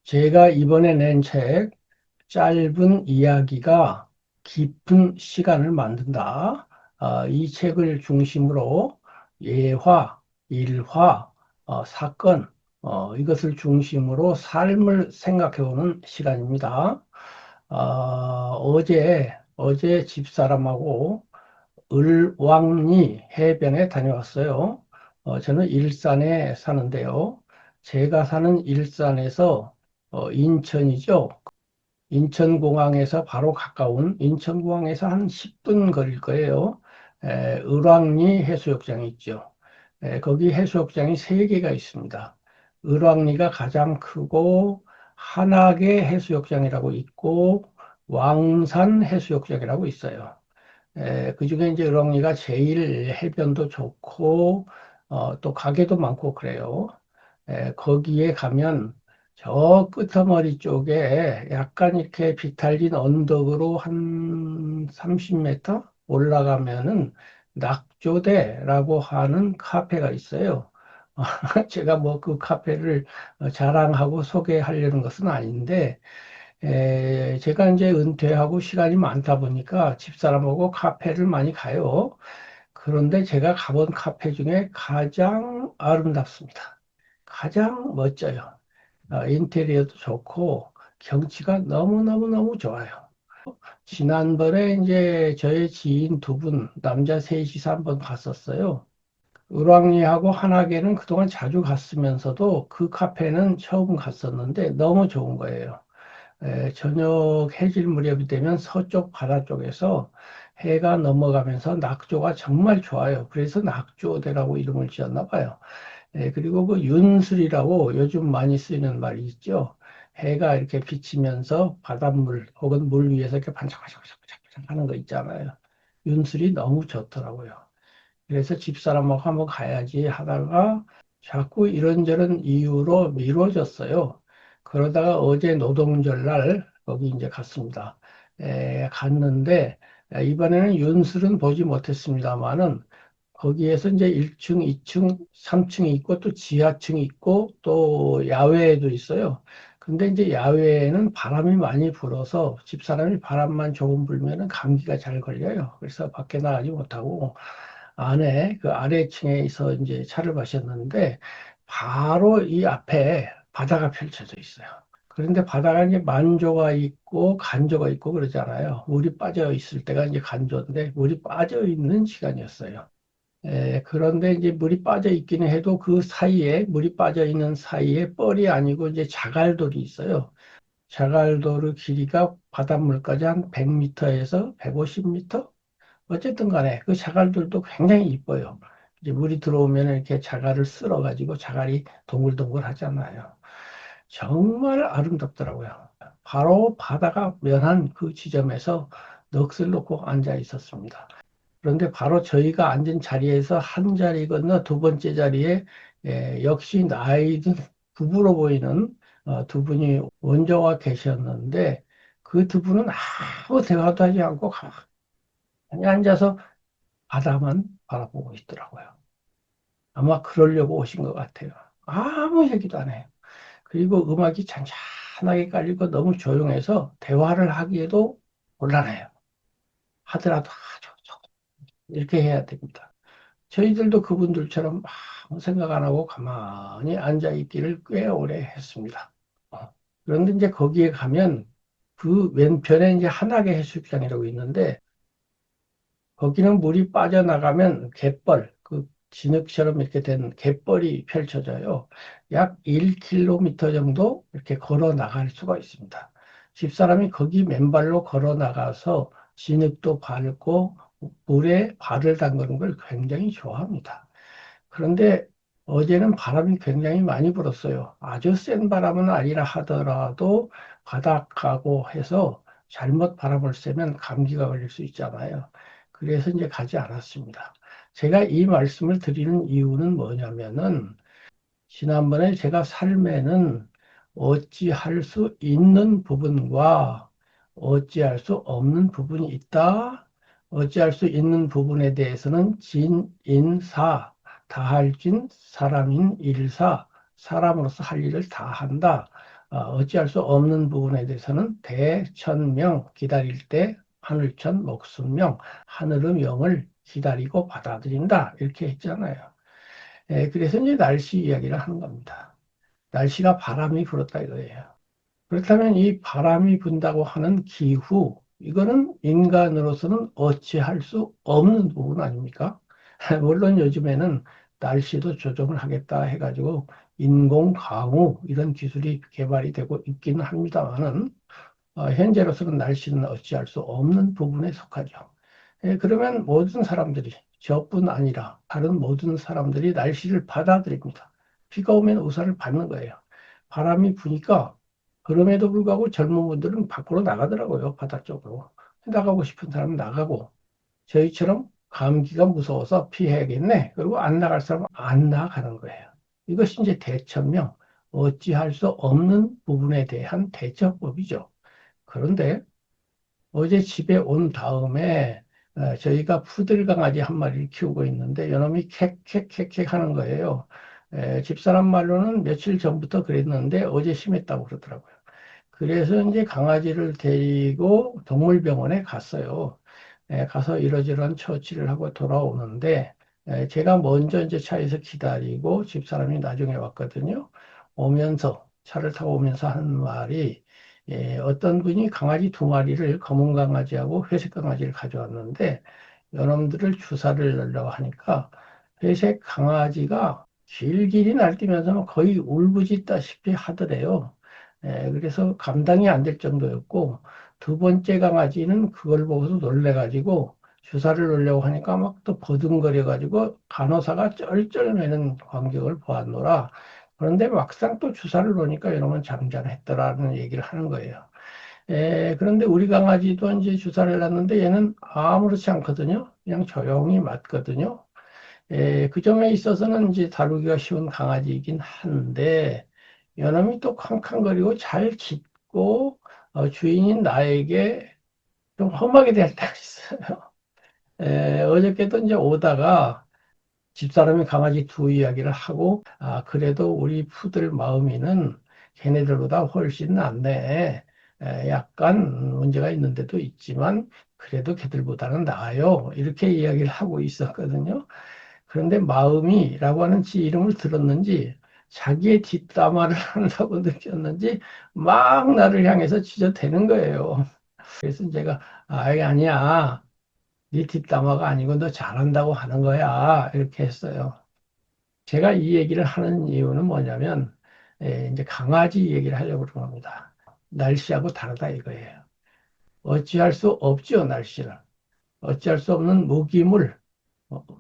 제가 이번에 낸 책, 짧은 이야기가 깊은 시간을 만든다. 이 책을 중심으로 예화, 일화, 사건, 이것을 중심으로 삶을 생각해보는 시간입니다. 어제 집사람하고 을왕리 해변에 다녀왔어요. 저는 일산에 사는데요. 제가 사는 일산에서 인천이죠. 인천공항에서 바로 가까운 인천공항에서 한 10분 거리일 거예요. 을왕리 해수욕장이 있죠. 거기 해수욕장이 세개가 있습니다. 을왕리가 가장 크고 한악의 해수욕장이라고 있고 왕산 해수욕장이라고 있어요. 그중에 이제 을왕리가 제일 해변도 좋고 또 가게도 많고 그래요. 거기에 가면 저 끄트머리 쪽에 약간 이렇게 비탈진 언덕으로 한 30m 올라가면은 낙조대라고 하는 카페가 있어요. 제가 뭐 그 카페를 자랑하고 소개하려는 것은 아닌데, 제가 이제 은퇴하고 시간이 많다 보니까 집사람하고 카페를 많이 가요. 그런데 제가 가본 카페 중에 가장 아름답습니다. 가장 멋져요. 인테리어도 좋고 경치가 너무너무너무 좋아요. 지난번에 이제 저의 지인 두 분, 남자 셋이서 한번 갔었어요. 을왕리하고 한악에는 그동안 자주 갔으면서도 그 카페는 처음 갔었는데 너무 좋은 거예요. 저녁 해질 무렵이 되면 서쪽 바다 쪽에서 해가 넘어가면서 낙조가 정말 좋아요. 그래서 낙조대라고 이름을 지었나 봐요. 그리고 그 윤슬이라고 요즘 많이 쓰이는 말이 있죠. 해가 이렇게 비치면서 바닷물 혹은 물 위에서 이렇게 반짝반짝반짝 하는 거 있잖아요. 윤슬이 너무 좋더라고요. 그래서 집사람하고 한번 가야지 하다가 자꾸 이런저런 이유로 미뤄졌어요. 그러다가 어제 노동절 날 거기 이제 갔습니다. 갔는데 이번에는 윤슬은 보지 못했습니다만은 거기에서 이제 1층, 2층, 3층이 있고 또 지하층이 있고 또 야외에도 있어요. 근데 이제 야외에는 바람이 많이 불어서 집사람이 바람만 조금 불면은 감기가 잘 걸려요. 그래서 밖에 나가지 못하고 안에 그 아래층에서 이제 차를 마셨는데 바로 이 앞에 바다가 펼쳐져 있어요. 그런데 바다가 이제 만조가 있고 간조가 있고 그러잖아요. 물이 빠져 있을 때가 이제 간조인데 물이 빠져 있는 시간이었어요. 그런데 이제 물이 빠져 있기는 해도 그 사이에, 물이 빠져 있는 사이에 뻘이 아니고 이제 자갈돌이 있어요. 자갈돌의 길이가 바닷물까지 한 100m에서 150m? 어쨌든 간에 그 자갈들도 굉장히 이뻐요. 이제 물이 들어오면 이렇게 자갈을 쓸어가지고 자갈이 동글동글 하잖아요. 정말 아름답더라고요. 바로 바다가 면한 그 지점에서 넋을 놓고 앉아 있었습니다. 그런데 바로 저희가 앉은 자리에서 한 자리 건너 두 번째 자리에 역시 나이 든 부부로 보이는 두 분이 원조가 계셨는데 그 두 분은 아무 대화도 하지 않고 가만히 앉아서 바다만 바라보고 있더라고요. 아마 그러려고 오신 것 같아요. 아무 얘기도 안 해요. 그리고 음악이 잔잔하게 깔리고 너무 조용해서 대화를 하기에도 곤란해요. 하더라도 이렇게 해야 됩니다. 저희들도 그분들처럼 아무 생각 안 하고 가만히 앉아 있기를 꽤 오래 했습니다. 그런데 이제 거기에 가면 그 왼편에 이제 한악의 해수욕장이라고 있는데 거기는 물이 빠져나가면 갯벌, 그 진흙처럼 이렇게 된 갯벌이 펼쳐져요. 약 1km 정도 이렇게 걸어 나갈 수가 있습니다. 집사람이 거기 맨발로 걸어 나가서 진흙도 밟고 물에 발을 담그는 걸 굉장히 좋아합니다. 그런데 어제는 바람이 굉장히 많이 불었어요. 아주 센 바람은 아니라 하더라도 바닥하고 해서 잘못 바람을 쐬면 감기가 걸릴 수 있잖아요. 그래서 이제 가지 않았습니다. 제가 이 말씀을 드리는 이유는 뭐냐면은 지난번에 제가 삶에는 어찌할 수 있는 부분과 어찌할 수 없는 부분이 있다. 어찌할 수 있는 부분에 대해서는 진, 인, 사, 다할 진, 사람인 일사, 사람으로서 할 일을 다 한다. 어찌할 수 없는 부분에 대해서는 대천명 기다릴 때 하늘천 목숨명 하늘의 명을 기다리고 받아들인다 이렇게 했잖아요. 그래서 이제 날씨 이야기를 하는 겁니다. 날씨가 바람이 불었다 이거예요. 그렇다면 이 바람이 분다고 하는 기후, 이거는 인간으로서는 어찌할 수 없는 부분 아닙니까? 물론 요즘에는 날씨도 조정을 하겠다 해가지고 인공강우 이런 기술이 개발이 되고 있기는 합니다만은 현재로서는 날씨는 어찌할 수 없는 부분에 속하죠. 그러면 모든 사람들이 저뿐 아니라 다른 모든 사람들이 날씨를 받아들입니다. 비가 오면 우산을 받는 거예요. 바람이 부니까 그럼에도 불구하고 젊은 분들은 밖으로 나가더라고요. 바다 쪽으로. 나가고 싶은 사람은 나가고 저희처럼 감기가 무서워서 피해야겠네. 그리고 안 나갈 사람은 안 나가는 거예요. 이것이 이제 대천명, 어찌할 수 없는 부분에 대한 대처법이죠. 그런데 어제 집에 온 다음에 저희가 푸들 강아지 한 마리를 키우고 있는데 요놈이 캑캑캑캑 하는 거예요. 집사람 말로는 며칠 전부터 그랬는데 어제 심했다고 그러더라고요. 그래서 이제 강아지를 데리고 동물병원에 갔어요. 가서 이러저러한 처치를 하고 돌아오는데 제가 먼저 이제 차에서 기다리고 집사람이 나중에 왔거든요. 오면서 차를 타고 오면서 하는 말이 어떤 분이 강아지 두 마리를 검은 강아지하고 회색 강아지를 가져왔는데 요놈들을 주사를 넣으려고 하니까 회색 강아지가 길길이 날뛰면서 거의 울부짖다시피 하더래요. 그래서 감당이 안 될 정도였고 두 번째 강아지는 그걸 보고서 놀래가지고 주사를 놓으려고 하니까 막 또 버둥거려가지고 간호사가 쩔쩔매는 광경을 보았노라. 그런데 막상 또 주사를 놓으니까 이러면 잠잠했더라는 얘기를 하는 거예요. 그런데 우리 강아지도 이제 주사를 놨는데 얘는 아무렇지 않거든요. 그냥 조용히 맞거든요. 그 점에 있어서는 이제 다루기가 쉬운 강아지이긴 한데, 요놈이 또 캄캄거리고 잘 짖고, 주인인 나에게 좀 험하게 될 때가 있어요. 어저께도 이제 오다가 집사람이 강아지 두 이야기를 하고, 그래도 우리 푸들 마음이는 걔네들보다 훨씬 낫네. 약간 문제가 있는데도 있지만, 그래도 걔들보다는 나아요. 이렇게 이야기를 하고 있었거든요. 그런데 마음이라고 하는 지 이름을 들었는지 자기의 뒷담화를 한다고 느꼈는지 막 나를 향해서 지저대는 거예요. 그래서 제가 아니야. 네 뒷담화가 아니고 너 잘한다고 하는 거야. 이렇게 했어요. 제가 이 얘기를 하는 이유는 뭐냐면 이제 강아지 얘기를 하려고 그런 겁니다. 날씨하고 다르다 이거예요. 어찌할 수 없지요, 날씨는. 어찌할 수 없는 무기물,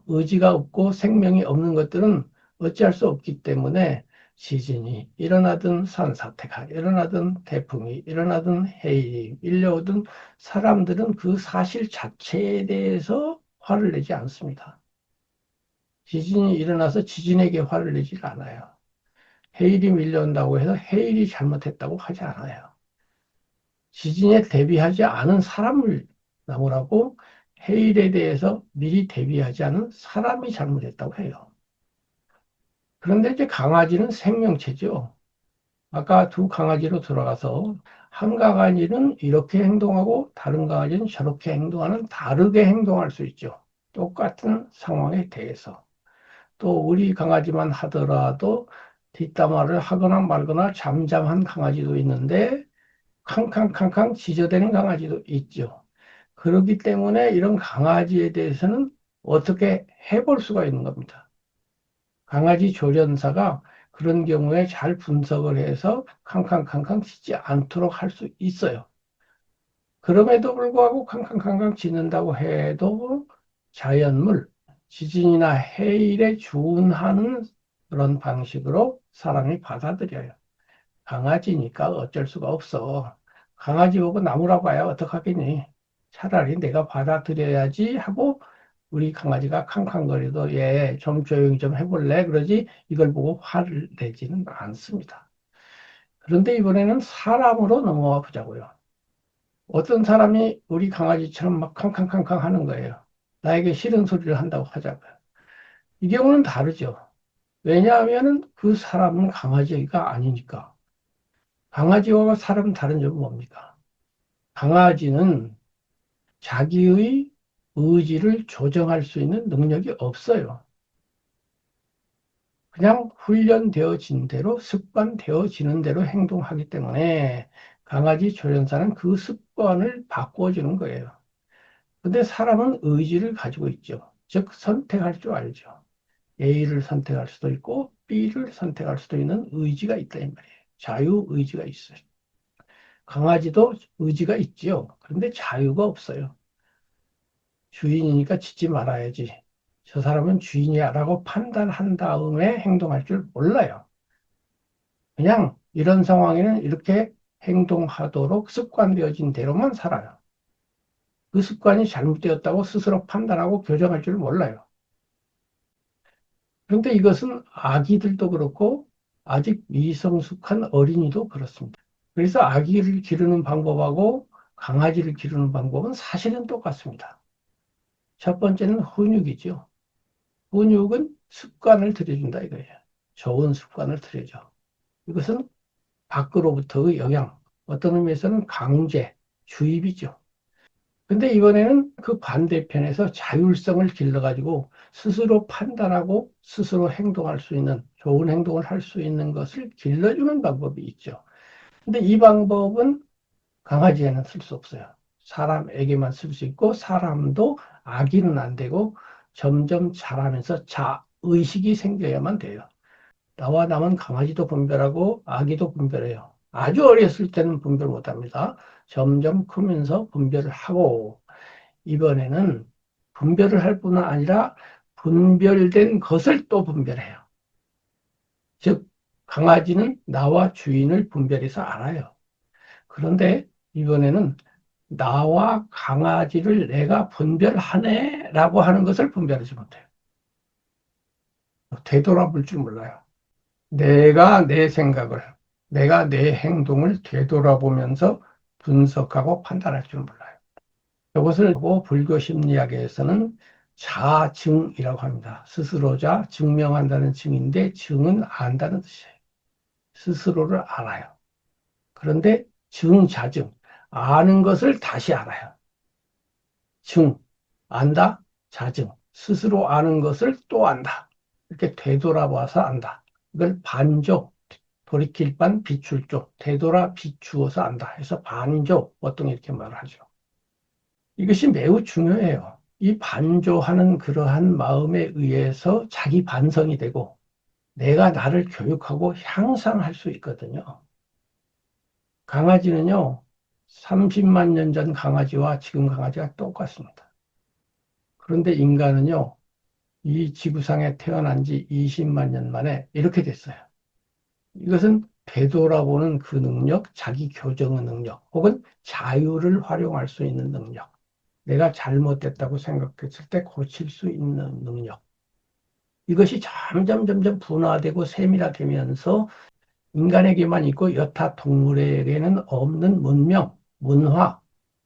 의지가 없고 생명이 없는 것들은 어찌할 수 없기 때문에 지진이 일어나든 산사태가 일어나든 태풍이 일어나든 해일이 밀려오든 사람들은 그 사실 자체에 대해서 화를 내지 않습니다. 지진이 일어나서 지진에게 화를 내지 않아요. 해일이 밀려온다고 해서 해일이 잘못했다고 하지 않아요. 지진에 대비하지 않은 사람을 나무라고 해일에 대해서 미리 대비하지 않은 사람이 잘못했다고 해요. 그런데 이제 강아지는 생명체죠. 아까 두 강아지로 돌아가서 한 강아지는 이렇게 행동하고 다른 강아지는 저렇게 행동하는 다르게 행동할 수 있죠. 똑같은 상황에 대해서. 또 우리 강아지만 하더라도 뒷담화를 하거나 말거나 잠잠한 강아지도 있는데 캉캉캉캉 짖어대는 강아지도 있죠. 그렇기 때문에 이런 강아지에 대해서는 어떻게 해볼 수가 있는 겁니다. 강아지 조련사가 그런 경우에 잘 분석을 해서 캉캉캉캉 짖지 않도록 할 수 있어요. 그럼에도 불구하고 캉캉캉캉 짖는다고 해도 자연물, 지진이나 해일에 준하는 그런 방식으로 사람이 받아들여요. 강아지니까 어쩔 수가 없어. 강아지 보고 나무라고 봐야 어떡하겠니? 차라리 내가 받아들여야지 하고 우리 강아지가 캉캉거리도 얘 좀 조용히 좀 해볼래? 그러지 이걸 보고 화를 내지는 않습니다. 그런데 이번에는 사람으로 넘어가 보자고요. 어떤 사람이 우리 강아지처럼 막 캉캉캉캉 하는 거예요. 나에게 싫은 소리를 한다고 하자고요. 이 경우는 다르죠. 왜냐하면은 그 사람은 강아지가 아니니까. 강아지와 사람 다른 점은 뭡니까? 강아지는 자기의 의지를 조정할 수 있는 능력이 없어요. 그냥 훈련되어진 대로, 습관되어지는 대로 행동하기 때문에 강아지 조련사는 그 습관을 바꿔주는 거예요. 근데 사람은 의지를 가지고 있죠. 즉, 선택할 줄 알죠. A를 선택할 수도 있고, B를 선택할 수도 있는 의지가 있다, 이 말이에요. 자유의지가 있어요. 강아지도 의지가 있지요. 그런데 자유가 없어요. 주인이니까 짖지 말아야지. 저 사람은 주인이야라고 판단한 다음에 행동할 줄 몰라요. 그냥 이런 상황에는 이렇게 행동하도록 습관되어진 대로만 살아요. 그 습관이 잘못되었다고 스스로 판단하고 교정할 줄 몰라요. 그런데 이것은 아기들도 그렇고 아직 미성숙한 어린이도 그렇습니다. 그래서 아기를 기르는 방법하고 강아지를 기르는 방법은 사실은 똑같습니다. 첫 번째는 훈육이죠. 훈육은 습관을 들여준다 이거예요. 좋은 습관을 들여줘. 이것은 밖으로부터의 영향, 어떤 의미에서는 강제, 주입이죠. 근데 이번에는 그 반대편에서 자율성을 길러가지고 스스로 판단하고 스스로 행동할 수 있는, 좋은 행동을 할 수 있는 것을 길러주는 방법이 있죠. 근데 이 방법은 강아지에는 쓸 수 없어요. 사람에게만 쓸 수 있고, 사람도 아기는 안 되고, 점점 자라면서 자의식이 생겨야만 돼요. 나와 남은 강아지도 분별하고 아기도 분별해요. 아주 어렸을 때는 분별 못합니다. 점점 크면서 분별을 하고 이번에는 분별을 할 뿐만 아니라 분별된 것을 또 분별해요. 즉 강아지는 나와 주인을 분별해서 알아요. 그런데 이번에는 나와 강아지를 내가 분별하네라고 하는 것을 분별하지 못해요. 되돌아볼 줄 몰라요. 내가 내 생각을, 내가 내 행동을 되돌아보면서 분석하고 판단할 줄 몰라요. 이것을 보고 불교 심리학에서는 자증이라고 합니다. 스스로자 증명한다는 증인데 증은 안다는 뜻이에요. 스스로를 알아요. 그런데 증자증, 아는 것을 다시 알아요. 증, 안다, 자증, 스스로 아는 것을 또 안다. 이렇게 되돌아봐서 안다. 이걸 반조, 돌이킬 반 비출 쪽, 되돌아 비추어서 안다 해서 반조, 보통 이렇게 말하죠. 이것이 매우 중요해요. 이 반조하는 그러한 마음에 의해서 자기 반성이 되고 내가 나를 교육하고 향상할 수 있거든요. 강아지는요, 30만 년 전 강아지와 지금 강아지가 똑같습니다. 그런데 인간은요, 이 지구상에 태어난 지 20만 년 만에 이렇게 됐어요. 이것은 되돌아보는 그 능력, 자기 교정의 능력, 혹은 자유를 활용할 수 있는 능력, 내가 잘못됐다고 생각했을 때 고칠 수 있는 능력. 이것이 점점 분화되고 세밀화되면서 인간에게만 있고 여타 동물에게는 없는 문명, 문화,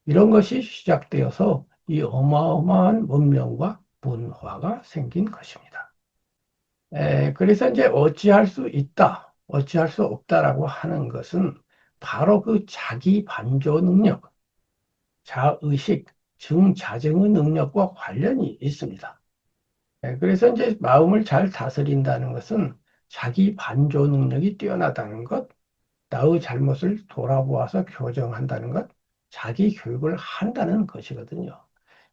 이런 것이 시작되어서 이 어마어마한 문명과 문화가 생긴 것입니다. 그래서 이제 어찌할 수 있다, 어찌할 수 없다라고 하는 것은 바로 그 자기 반조 능력, 자의식, 증자증의 능력과 관련이 있습니다. 그래서 이제 마음을 잘 다스린다는 것은 자기 반조 능력이 뛰어나다는 것, 나의 잘못을 돌아보아서 교정한다는 것, 자기 교육을 한다는 것이거든요.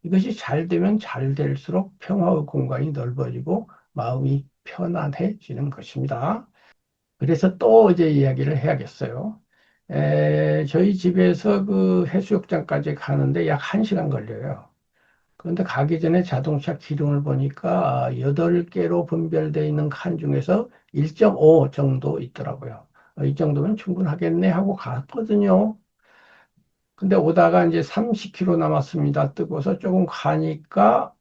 이것이 잘 되면 잘 될수록 평화의 공간이 넓어지고 마음이 편안해지는 것입니다. 그래서 또 이제 이야기를 해야겠어요. 저희 집에서 그 해수욕장까지 가는데 약 1시간 걸려요. 그런데 가기 전에 자동차 기둥을 보니까 8개로 분별되어 있는 칸 중에서 1.5 정도 있더라고요. 이 정도면 충분하겠네 하고 갔거든요. 근데 오다가 이제 30km 남았습니다. 뜨고서 조금 가니까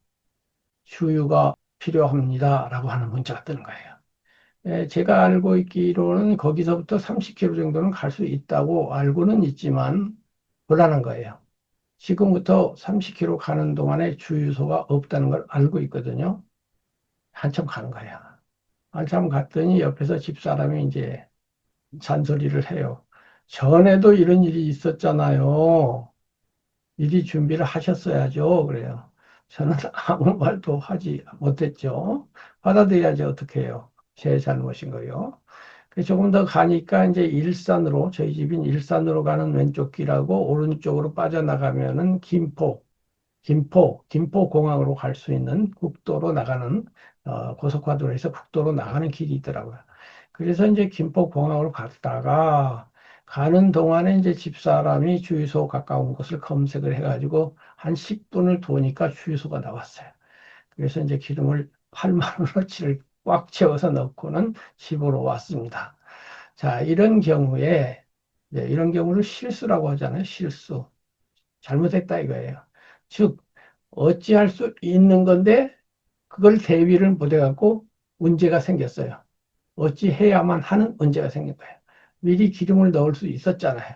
주유가 필요합니다라고 하는 문자가 뜨는 거예요. 제가 알고 있기로는 거기서부터 30km 정도는 갈 수 있다고 알고는 있지만 곤란한 거예요. 지금부터 30km 가는 동안에 주유소가 없다는 걸 알고 있거든요. 한참 가는 거야. 한참 갔더니 옆에서 집사람이 이제 잔소리를 해요. 전에도 이런 일이 있었잖아요. 미리 준비를 하셨어야죠. 그래요. 저는 아무 말도 하지 못했죠. 받아들여야지 어떻게 해요. 제 잘못인 거요. 조금 더 가니까 이제 일산으로, 저희 집인 일산으로 가는 왼쪽 길하고 오른쪽으로 빠져나가면은 김포공항으로 갈 수 있는 국도로 나가는, 고속화도로에서 국도로 나가는 길이 있더라고요. 그래서 이제 김포공항으로 갔다가 가는 동안에 이제 집사람이 주유소 가까운 곳을 검색을 해가지고 한 10분을 도니까 주유소가 나왔어요. 그래서 이제 기름을 8만 원어치를 꽉 채워서 넣고는 집으로 왔습니다. 자, 이런 경우를 실수라고 하잖아요. 실수. 잘못했다 이거예요. 즉, 어찌할 수 있는 건데, 그걸 대비를 못해갖고 문제가 생겼어요. 어찌해야만 하는 문제가 생긴 거예요. 미리 기름을 넣을 수 있었잖아요.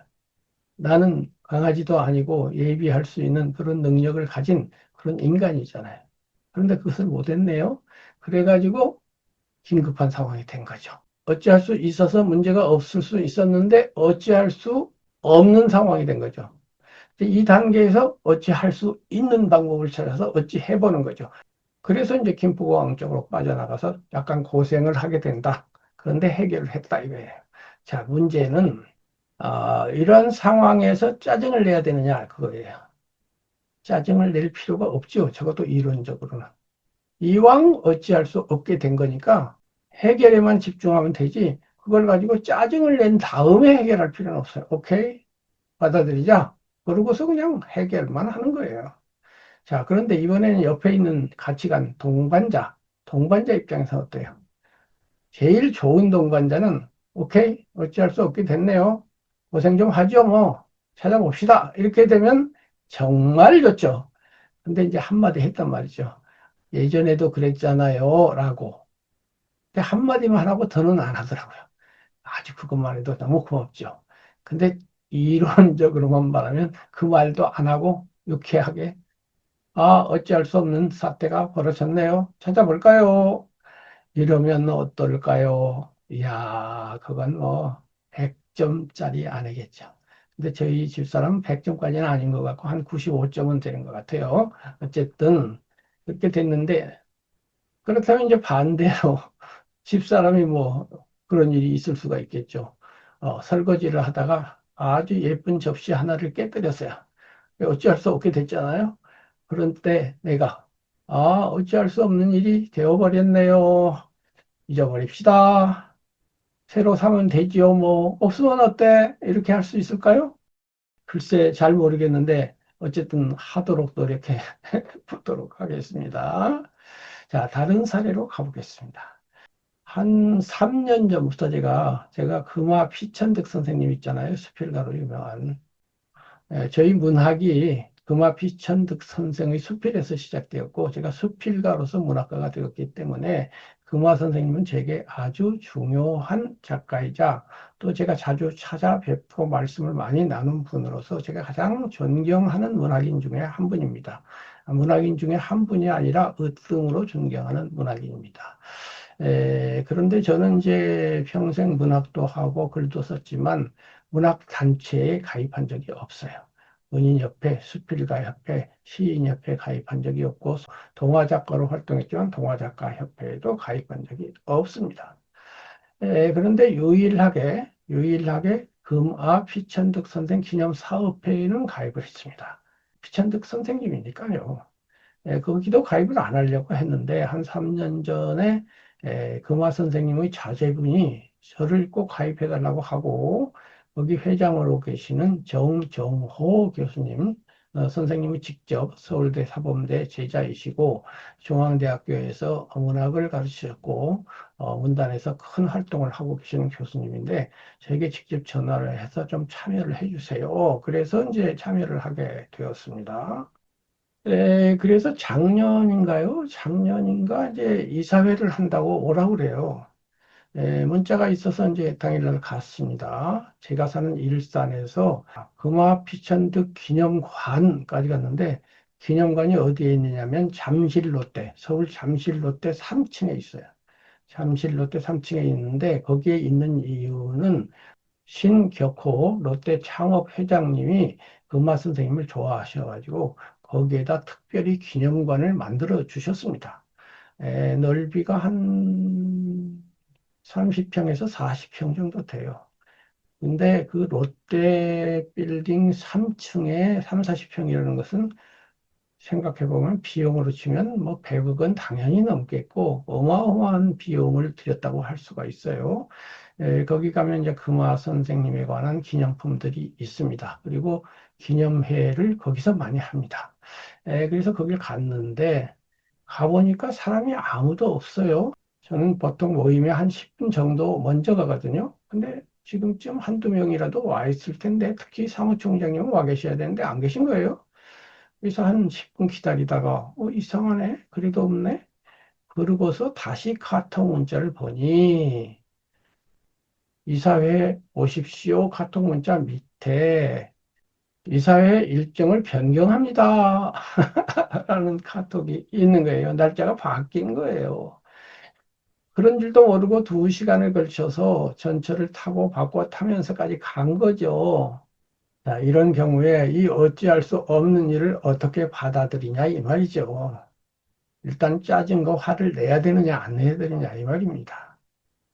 나는 강아지도 아니고 예비할 수 있는 그런 능력을 가진 그런 인간이잖아요. 그런데 그것을 못했네요. 그래가지고 긴급한 상황이 된 거죠. 어찌할 수 있어서 문제가 없을 수 있었는데 어찌할 수 없는 상황이 된 거죠. 이 단계에서 어찌할 수 있는 방법을 찾아서 어찌해보는 거죠. 그래서 이제 김포공항 쪽으로 빠져나가서 약간 고생을 하게 된다. 그런데 해결을 했다 이거예요. 자, 문제는 이런 상황에서 짜증을 내야 되느냐 그거예요. 짜증을 낼 필요가 없죠. 적어도 이론적으로는. 이왕 어찌할 수 없게 된 거니까 해결에만 집중하면 되지. 그걸 가지고 짜증을 낸 다음에 해결할 필요는 없어요. 오케이? 받아들이자. 그러고서 그냥 해결만 하는 거예요. 자, 그런데 이번에는 옆에 있는 같이 간 동반자 입장에서 어때요? 제일 좋은 동반자는 오케이, 어찌할 수 없게 됐네요. 고생 좀 하죠, 뭐. 찾아봅시다. 이렇게 되면 정말 좋죠. 근데 이제 한마디 했단 말이죠. 예전에도 그랬잖아요. 라고. 근데 한마디만 하고 더는 안 하더라고요. 아주 그것만 해도 너무 고맙죠. 근데 이론적으로만 말하면 그 말도 안 하고 유쾌하게 어찌할 수 없는 사태가 벌어졌네요. 찾아볼까요? 이러면 어떨까요? 이야, 그건 뭐 100점짜리 아니겠죠. 근데 저희 집사람은 100점까지는 아닌 것 같고 한 95점은 되는 것 같아요. 어쨌든 그렇게 됐는데 그렇다면 이제 반대로 집사람이 뭐 그런 일이 있을 수가 있겠죠. 설거지를 하다가 아주 예쁜 접시 하나를 깨뜨렸어요. 어찌할 수 없게 됐잖아요. 그런 때 내가 어찌할 수 없는 일이 되어버렸네요. 잊어버립시다. 새로 사면 되지요. 뭐 없으면 어때? 이렇게 할 수 있을까요? 글쎄 잘 모르겠는데 어쨌든 하도록 노력해 보도록 하겠습니다. 자, 다른 사례로 가보겠습니다. 한 3년 전부터 제가 금화 피천득 선생님 있잖아요. 수필가로 유명한. 저희 문학이 금화피 천득 선생의 수필에서 시작되었고 제가 수필가로서 문학가가 되었기 때문에 금화 선생님은 제게 아주 중요한 작가이자 또 제가 자주 찾아뵙고 말씀을 많이 나눈 분으로서 제가 가장 존경하는 문학인 중에 한 분입니다. 문학인 중에 한 분이 아니라 으뜸으로 존경하는 문학인입니다. 그런데 저는 이제 평생 문학도 하고 글도 썼지만 문학 단체에 가입한 적이 없어요. 문인협회, 수필가협회, 시인협회 가입한 적이 없고 동화작가로 활동했지만 동화작가협회에도 가입한 적이 없습니다. 그런데 유일하게 금아 피천득 선생 기념사업회에는 가입을 했습니다. 피천득 선생님이니까요. 거기도 가입을 안 하려고 했는데 한 3년 전에 금화 선생님의 자제분이 저를 꼭 가입해 달라고 하고 거기 회장으로 계시는 정정호 교수님 선생님이 직접 서울대 사범대 제자이시고 중앙대학교에서 문학을 가르치셨고 문단에서 큰 활동을 하고 계시는 교수님인데 저에게 직접 전화를 해서 좀 참여를 해주세요. 그래서 이제 참여를 하게 되었습니다. 그래서 작년인가요? 작년인가 이제 이사회를 한다고 오라고 그래요. 문자가 있어서 이제 당일날 갔습니다. 제가 사는 일산에서 금화 피천득 기념관까지 갔는데 기념관이 어디에 있느냐면 잠실롯데, 서울 잠실롯데 3층에 있어요. 잠실롯데 3층에 있는데 거기에 있는 이유는 신격호 롯데 창업 회장님이 금화 선생님을 좋아하셔가지고 거기에다 특별히 기념관을 만들어 주셨습니다. 넓이가 한 30평에서 40평 정도 돼요. 근데 그 롯데 빌딩 3층에 3, 40평이라는 것은 생각해보면 비용으로 치면 뭐 100억은 당연히 넘겠고 어마어마한 비용을 들였다고 할 수가 있어요. 거기 가면 이제 금화 선생님에 관한 기념품들이 있습니다. 그리고 기념회를 거기서 많이 합니다. 그래서 거길 갔는데 가보니까 사람이 아무도 없어요. 저는 보통 모임에 한 10분 정도 먼저 가거든요. 근데 지금쯤 한두 명이라도 와 있을 텐데 특히 사무총장님은 와 계셔야 되는데 안 계신 거예요. 그래서 한 10분 기다리다가 이상하네. 그래도 없네. 그러고서 다시 카톡 문자를 보니 이사회 오십시오. 카톡 문자 밑에 이사회 일정을 변경합니다. 라는 카톡이 있는 거예요. 날짜가 바뀐 거예요. 그런 줄도 모르고 2시간을 걸쳐서 전철을 타고 바꿔 타면서까지 간 거죠. 자, 이런 경우에 이 어찌할 수 없는 일을 어떻게 받아들이냐 이 말이죠. 일단 짜증 거 화를 내야 되느냐 안 내야 되느냐 이 말입니다.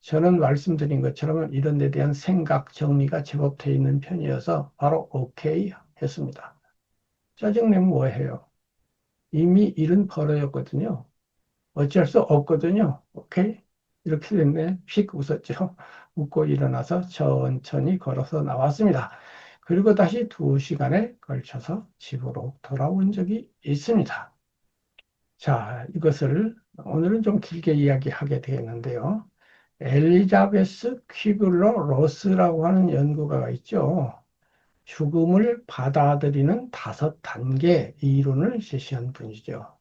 저는 말씀드린 것처럼 이런 데 대한 생각 정리가 제법 돼 있는 편이어서 바로 오케이 했습니다. 짜증내면 뭐해요? 이미 일은 벌어졌거든요. 어찌할 수 없거든요. 오케이? 이렇게 됐네. 휙 웃었죠. 웃고 일어나서 천천히 걸어서 나왔습니다. 그리고 다시 2시간에 걸쳐서 집으로 돌아온 적이 있습니다. 자, 이것을 오늘은 좀 길게 이야기하게 되겠는데요. 엘리자베스 퀴블러 로스라고 하는 연구가가 있죠. 죽음을 받아들이는 5단계 이론을 제시한 분이죠.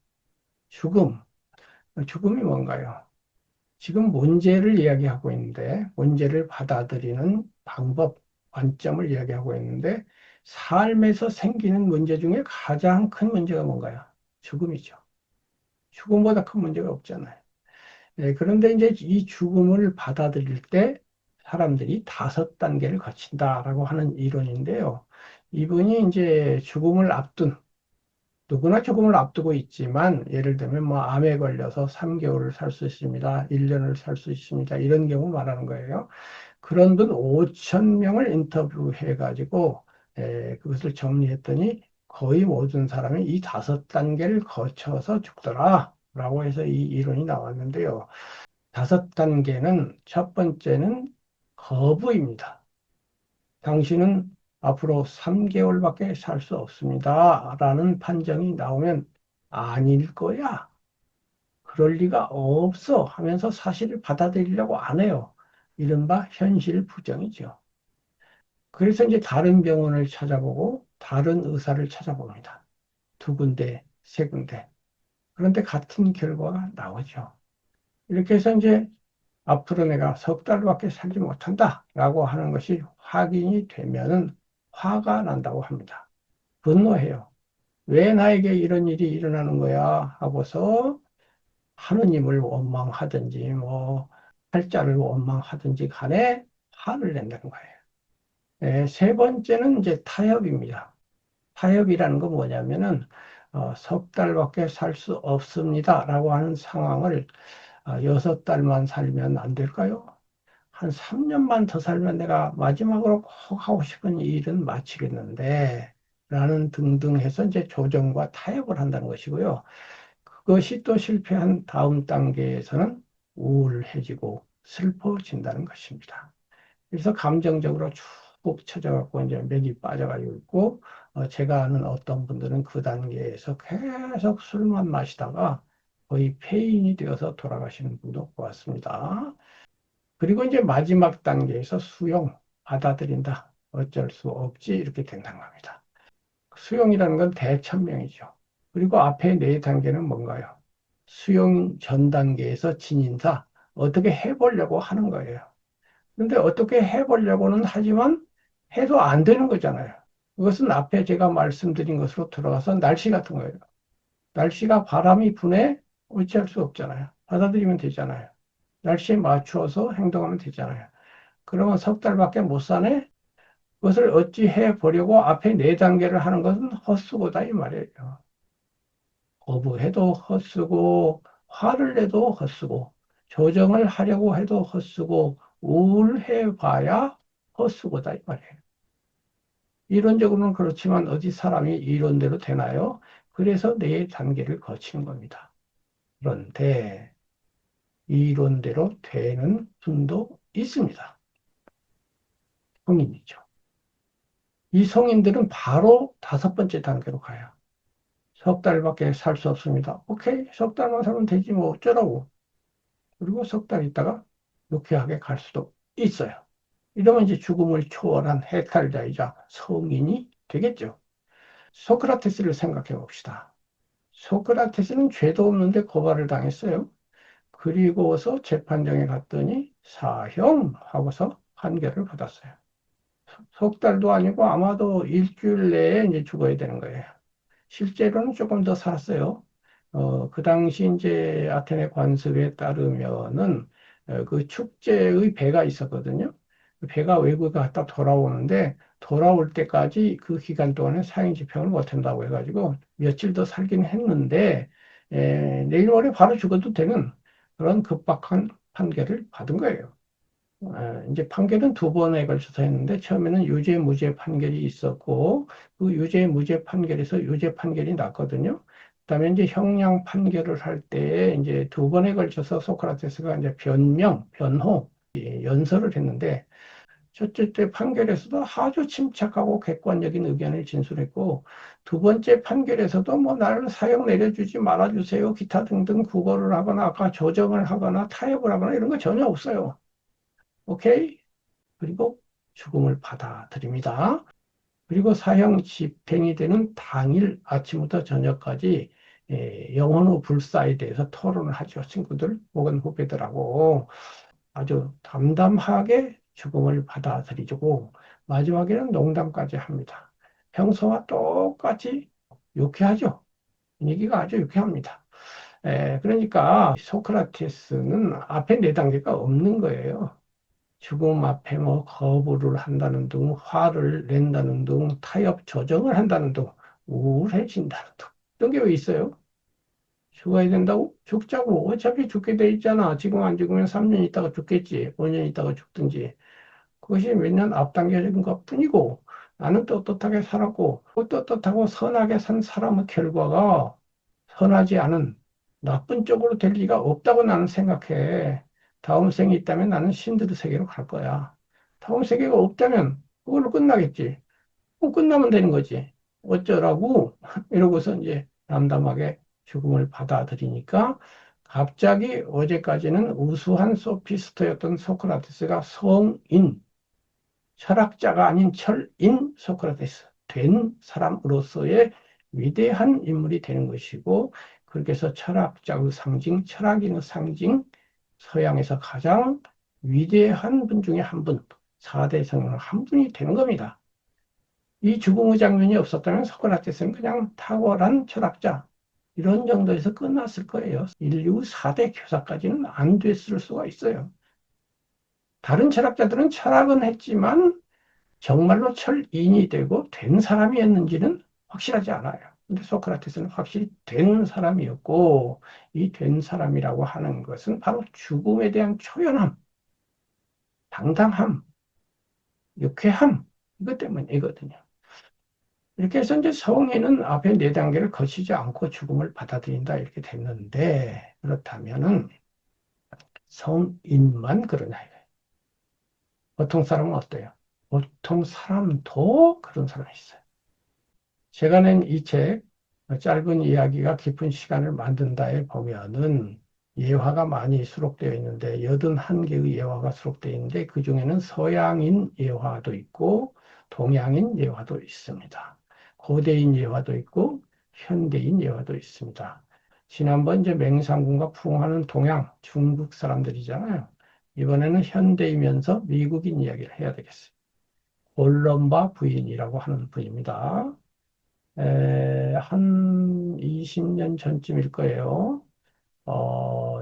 죽음, 죽음이 뭔가요? 지금 문제를 이야기하고 있는데, 문제를 받아들이는 방법, 관점을 이야기하고 있는데, 삶에서 생기는 문제 중에 가장 큰 문제가 뭔가요? 죽음이죠. 죽음보다 큰 문제가 없잖아요. 그런데 이제 이 죽음을 받아들일 때 사람들이 5단계를 거친다라고 하는 이론인데요. 이분이 이제 죽음을 앞둔, 누구나 죽음을 앞두고 있지만, 예를 들면 뭐 암에 걸려서 3개월을 살 수 있습니다. 1년을 살 수 있습니다. 이런 경우 말하는 거예요. 그런 분 5천 명을 인터뷰해가지고, 그것을 정리했더니 거의 모든 사람이 이 5단계를 거쳐서 죽더라. 라고 해서 이 이론이 나왔는데요. 5단계는 첫 번째는 거부입니다. 당신은 앞으로 3개월밖에 살 수 없습니다. 라는 판정이 나오면 아닐 거야. 그럴 리가 없어 하면서 사실을 받아들이려고 안 해요. 이른바 현실 부정이죠. 그래서 이제 다른 병원을 찾아보고 다른 의사를 찾아봅니다. 2군데, 3군데. 그런데 같은 결과가 나오죠. 이렇게 해서 이제 앞으로 내가 3달밖에 살지 못한다 라고 하는 것이 확인이 되면은 화가 난다고 합니다. 분노해요. 왜 나에게 이런 일이 일어나는 거야? 하고서 하느님을 원망하든지 뭐 팔자를 원망하든지 간에 화를 낸다는 거예요. 세 번째는 이제 타협입니다. 타협이라는 건 뭐냐면은 3달밖에 살 수 없습니다 라고 하는 상황을 6달만 살면 안 될까요? 한 3년만 더 살면 내가 마지막으로 꼭 하고 싶은 일은 마치겠는데, 라는 등등 해서 이제 조정과 타협을 한다는 것이고요. 그것이 또 실패한 다음 단계에서는 우울해지고 슬퍼진다는 것입니다. 그래서 감정적으로 쭉 처져갖고 이제 맥이 빠져가지고 있고, 제가 아는 어떤 분들은 그 단계에서 계속 술만 마시다가 거의 폐인이 되어서 돌아가시는 분도 보았습니다. 그리고 이제 마지막 단계에서 수용, 받아들인다. 어쩔 수 없지. 이렇게 된다는 겁니다. 수용이라는 건 대천명이죠. 그리고 앞에 4단계는 뭔가요? 수용 전 단계에서 진인사, 어떻게 해보려고 하는 거예요. 그런데 어떻게 해보려고는 하지만 해도 안 되는 거잖아요. 그것은 앞에 제가 말씀드린 것으로 들어가서 날씨 같은 거예요. 날씨가 바람이 부네? 어찌할 수 없잖아요. 받아들이면 되잖아요. 날씨에 맞추어서 행동하면 되잖아요. 그러면 석 달밖에 못 사네? 그것을 어찌 해 보려고 앞에 네 단계를 하는 것은 헛수고다 이 말이에요. 거부해도 헛수고, 화를 내도 헛수고, 조정을 하려고 해도 헛수고, 우울해 봐야 헛수고다 이 말이에요. 이론적으로는 그렇지만 어디 사람이 이론대로 되나요? 그래서 네 단계를 거치는 겁니다. 그런데 이론대로 되는 분도 있습니다. 성인이죠. 이 성인들은 바로 다섯 번째 단계로 가요. 석 달밖에 살 수 없습니다. 오케이, 석 달만 살면 되지 뭐 어쩌라고. 그리고 석 달 있다가 유쾌하게 갈 수도 있어요. 이러면 이제 죽음을 초월한 해탈자이자 성인이 되겠죠. 소크라테스를 생각해 봅시다. 소크라테스는 죄도 없는데 고발을 당했어요. 그리고서 재판정에 갔더니 사형 하고서 판결을 받았어요. 석 달도 아니고 아마도 일주일 내에 이제 죽어야 되는 거예요. 실제로는 조금 더 살았어요. 그 당시 이제 아테네 관습에 따르면은 그 축제의 배가 있었거든요. 그 배가 외국에 갔다 돌아오는데 돌아올 때까지 그 기간 동안에 사형 집행을 못 한다고 해가지고 며칠 더 살긴 했는데 내일 모레 바로 죽어도 되는 그런 급박한 판결을 받은 거예요. 이제 판결은 두 번에 걸쳐서 했는데 처음에는 유죄 무죄 판결이 있었고 그 유죄 무죄 판결에서 유죄 판결이 났거든요. 그다음에 이제 형량 판결을 할 때 이제 두 번에 걸쳐서 소크라테스가 이제 변명, 변호, 연설을 했는데 첫째 때 판결에서도 아주 침착하고 객관적인 의견을 진술했고 두 번째 판결에서도 뭐 나를 사형 내려주지 말아주세요 기타 등등 구걸을 하거나 아까 조정을 하거나 타협을 하거나 이런 거 전혀 없어요. 오케이? 그리고 죽음을 받아들입니다. 그리고 사형 집행이 되는 당일 아침부터 저녁까지 영혼의 불사에 대해서 토론을 하죠. 친구들 혹은 후배들하고 아주 담담하게 죽음을 받아들이고 마지막에는 농담까지 합니다. 평소와 똑같이 유쾌하죠. 분위기가 아주 유쾌합니다. 그러니까 소크라테스는 앞에 네 단계가 없는 거예요. 죽음 앞에 뭐 거부를 한다는 등, 화를 낸다는 등, 타협 조정을 한다는 등, 우울해진다는 등. 이런 게 왜 있어요? 죽어야 된다고? 죽자고. 어차피 죽게 돼 있잖아. 지금 안 죽으면 3년 있다가 죽겠지. 5년 있다가 죽든지. 그것이 몇 년 앞당겨진 것 뿐이고, 나는 떳떳하게 살았고, 그 떳떳하고 선하게 산 사람의 결과가 선하지 않은 나쁜 쪽으로 될 리가 없다고 나는 생각해. 다음 생이 있다면 나는 신들의 세계로 갈 거야. 다음 세계가 없다면 그걸로 끝나겠지. 끝나면 되는 거지. 어쩌라고? 이러고서 이제 담담하게 죽음을 받아들이니까 갑자기 어제까지는 우수한 소피스트였던 소크라테스가 성인, 철학자가 아닌 철인 소크라테스, 된 사람으로서의 위대한 인물이 되는 것이고, 그렇게 해서 철학자의 상징, 철학인의 상징, 서양에서 가장 위대한 분 중에 한 분, 4대 성인의 한 분이 되는 겁니다. 이 죽음의 장면이 없었다면 소크라테스는 그냥 탁월한 철학자, 이런 정도에서 끝났을 거예요. 인류 4대 교사까지는 안 됐을 수가 있어요. 다른 철학자들은 철학은 했지만 정말로 철인이 되고 된 사람이었는지는 확실하지 않아요. 근데 소크라테스는 확실히 된 사람이었고, 이 된 사람이라고 하는 것은 바로 죽음에 대한 초연함, 당당함, 유쾌함, 이것 때문이거든요. 이렇게 해서 이제 성인은 앞에 네 단계를 거치지 않고 죽음을 받아들인다 이렇게 됐는데 그렇다면은 성인만 그러냐 이거예요. 보통 사람은 어때요? 보통 사람도 그런 사람이 있어요. 제가 낸 이 책 짧은 이야기가 깊은 시간을 만든다에 보면은 예화가 많이 수록되어 있는데 81개의 예화가 수록되어 있는데 그중에는 서양인 예화도 있고 동양인 예화도 있습니다. 고대인 예화도 있고 현대인 예화도 있습니다. 지난번 이제 맹상군과 풍하는 동양 중국 사람들이잖아요. 이번에는 현대이면서 미국인 이야기를 해야 되겠어요. 올런바 부인이라고 하는 분입니다. 한 20년 전쯤일 거예요.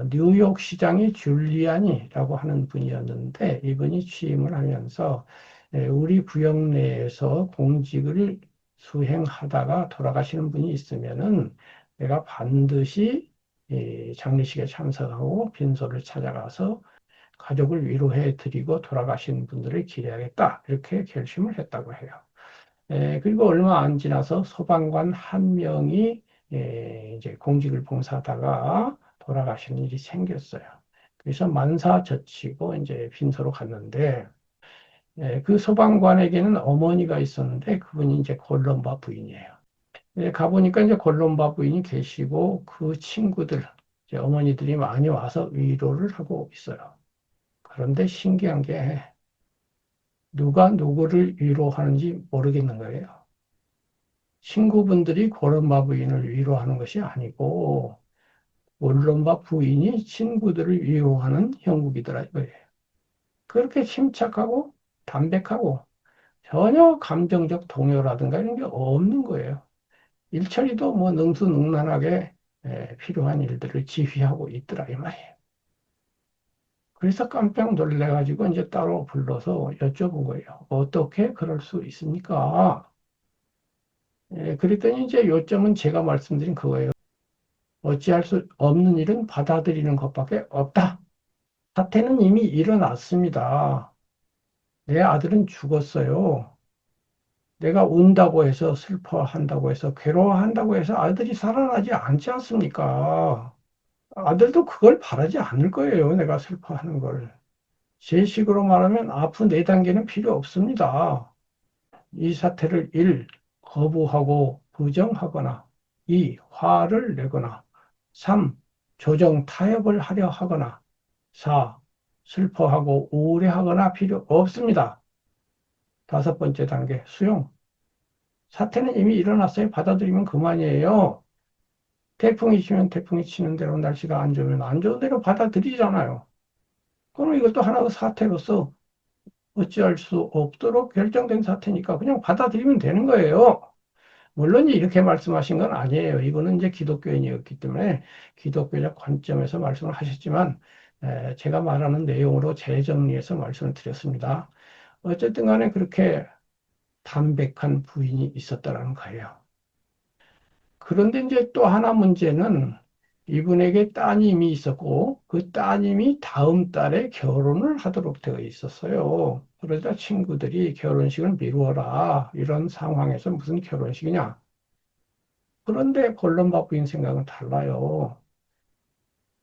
뉴욕 시장이 줄리아니라고 하는 분이었는데 이분이 취임을 하면서 우리 구역 내에서 공직을 수행하다가 돌아가시는 분이 있으면은 내가 반드시 이 장례식에 참석하고 빈소를 찾아가서 가족을 위로해 드리고 돌아가신 분들을 기리하겠다 이렇게 결심을 했다고 해요. 그리고 얼마 안 지나서 소방관 한 명이 이제 공직을 봉사하다가 돌아가시는 일이 생겼어요. 그래서 만사저치고 이제 빈소로 갔는데 그 소방관에게는 어머니가 있었는데 그분이 이제 골룸바 부인이에요. 가보니까 이제 골룸바 부인이 계시고 그 친구들, 이제 어머니들이 많이 와서 위로를 하고 있어요. 그런데 신기한 게 누가 누구를 위로하는지 모르겠는 거예요. 친구분들이 고른바 부인을 위로하는 것이 아니고 고른바 부인이 친구들을 위로하는 형국이더라 이거예요. 그렇게 침착하고 담백하고 전혀 감정적 동요라든가 이런 게 없는 거예요. 일처리도 뭐 능수능란하게 필요한 일들을 지휘하고 있더라 이 말이에요. 그래서 깜짝 놀래가지고 이제 따로 불러서 여쭤본 거예요. 어떻게 그럴 수 있습니까? 그랬더니 이제 요점은 제가 말씀드린 그거예요. 어찌할 수 없는 일은 받아들이는 것밖에 없다. 사태는 이미 일어났습니다. 내 아들은 죽었어요. 내가 운다고 해서 슬퍼한다고 해서 괴로워한다고 해서 아들이 살아나지 않지 않습니까? 아들도 그걸 바라지 않을 거예요. 내가 슬퍼하는 걸. 제 식으로 말하면 아픈 네 단계는 필요 없습니다. 이 사태를 1. 거부하고 부정하거나 2. 화를 내거나 3. 조정 타협을 하려 하거나 4. 슬퍼하고 우울해하거나 필요 없습니다. 다섯 번째 단계 수용. 사태는 이미 일어났어요. 받아들이면 그만이에요. 태풍이 치면 태풍이 치는 대로 날씨가 안 좋으면 안 좋은 대로 받아들이잖아요. 그럼 이것도 하나의 사태로서 어찌할 수 없도록 결정된 사태니까 그냥 받아들이면 되는 거예요. 물론 이렇게 말씀하신 건 아니에요. 이거는 이제 기독교인이었기 때문에 기독교적 관점에서 말씀을 하셨지만 제가 말하는 내용으로 재정리해서 말씀을 드렸습니다. 어쨌든 간에 그렇게 담백한 부인이 있었다는 거예요. 그런데 이제 또 하나 문제는 이분에게 따님이 있었고 그 따님이 다음 달에 결혼을 하도록 되어 있었어요. 그러자 친구들이 결혼식을 미루어라. 이런 상황에서 무슨 결혼식이냐. 그런데 콜롬바 부인 생각은 달라요.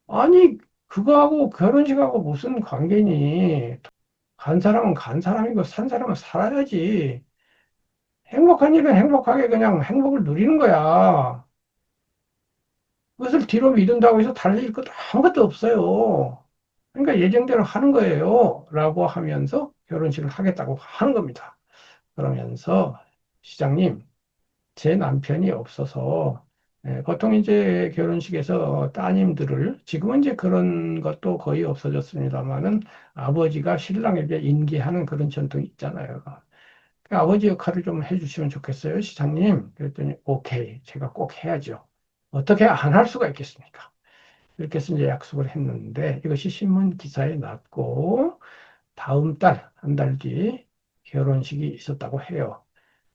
아니, 그거하고 결혼식하고 무슨 관계니? 간 사람은 간 사람이고 산 사람은 살아야지. 행복한 일은 행복하게 그냥 행복을 누리는 거야. 그것을 뒤로 미룬다고 해서 달릴 것도 아무것도 없어요. 그러니까 예정대로 하는 거예요. 라고 하면서 결혼식을 하겠다고 하는 겁니다. 그러면서 시장님, 제 남편이 없어서 보통 이제 결혼식에서 따님들을 지금은 이제 그런 것도 거의 없어졌습니다만은 아버지가 신랑에게 인계하는 그런 전통이 있잖아요. 그 아버지 역할을 좀 해주시면 좋겠어요, 시장님. 그랬더니 오케이, 제가 꼭 해야죠. 어떻게 안 할 수가 있겠습니까? 이렇게 해서 이제 약속을 했는데 이것이 신문 기사에 났고 다음 달, 한 달 뒤 결혼식이 있었다고 해요.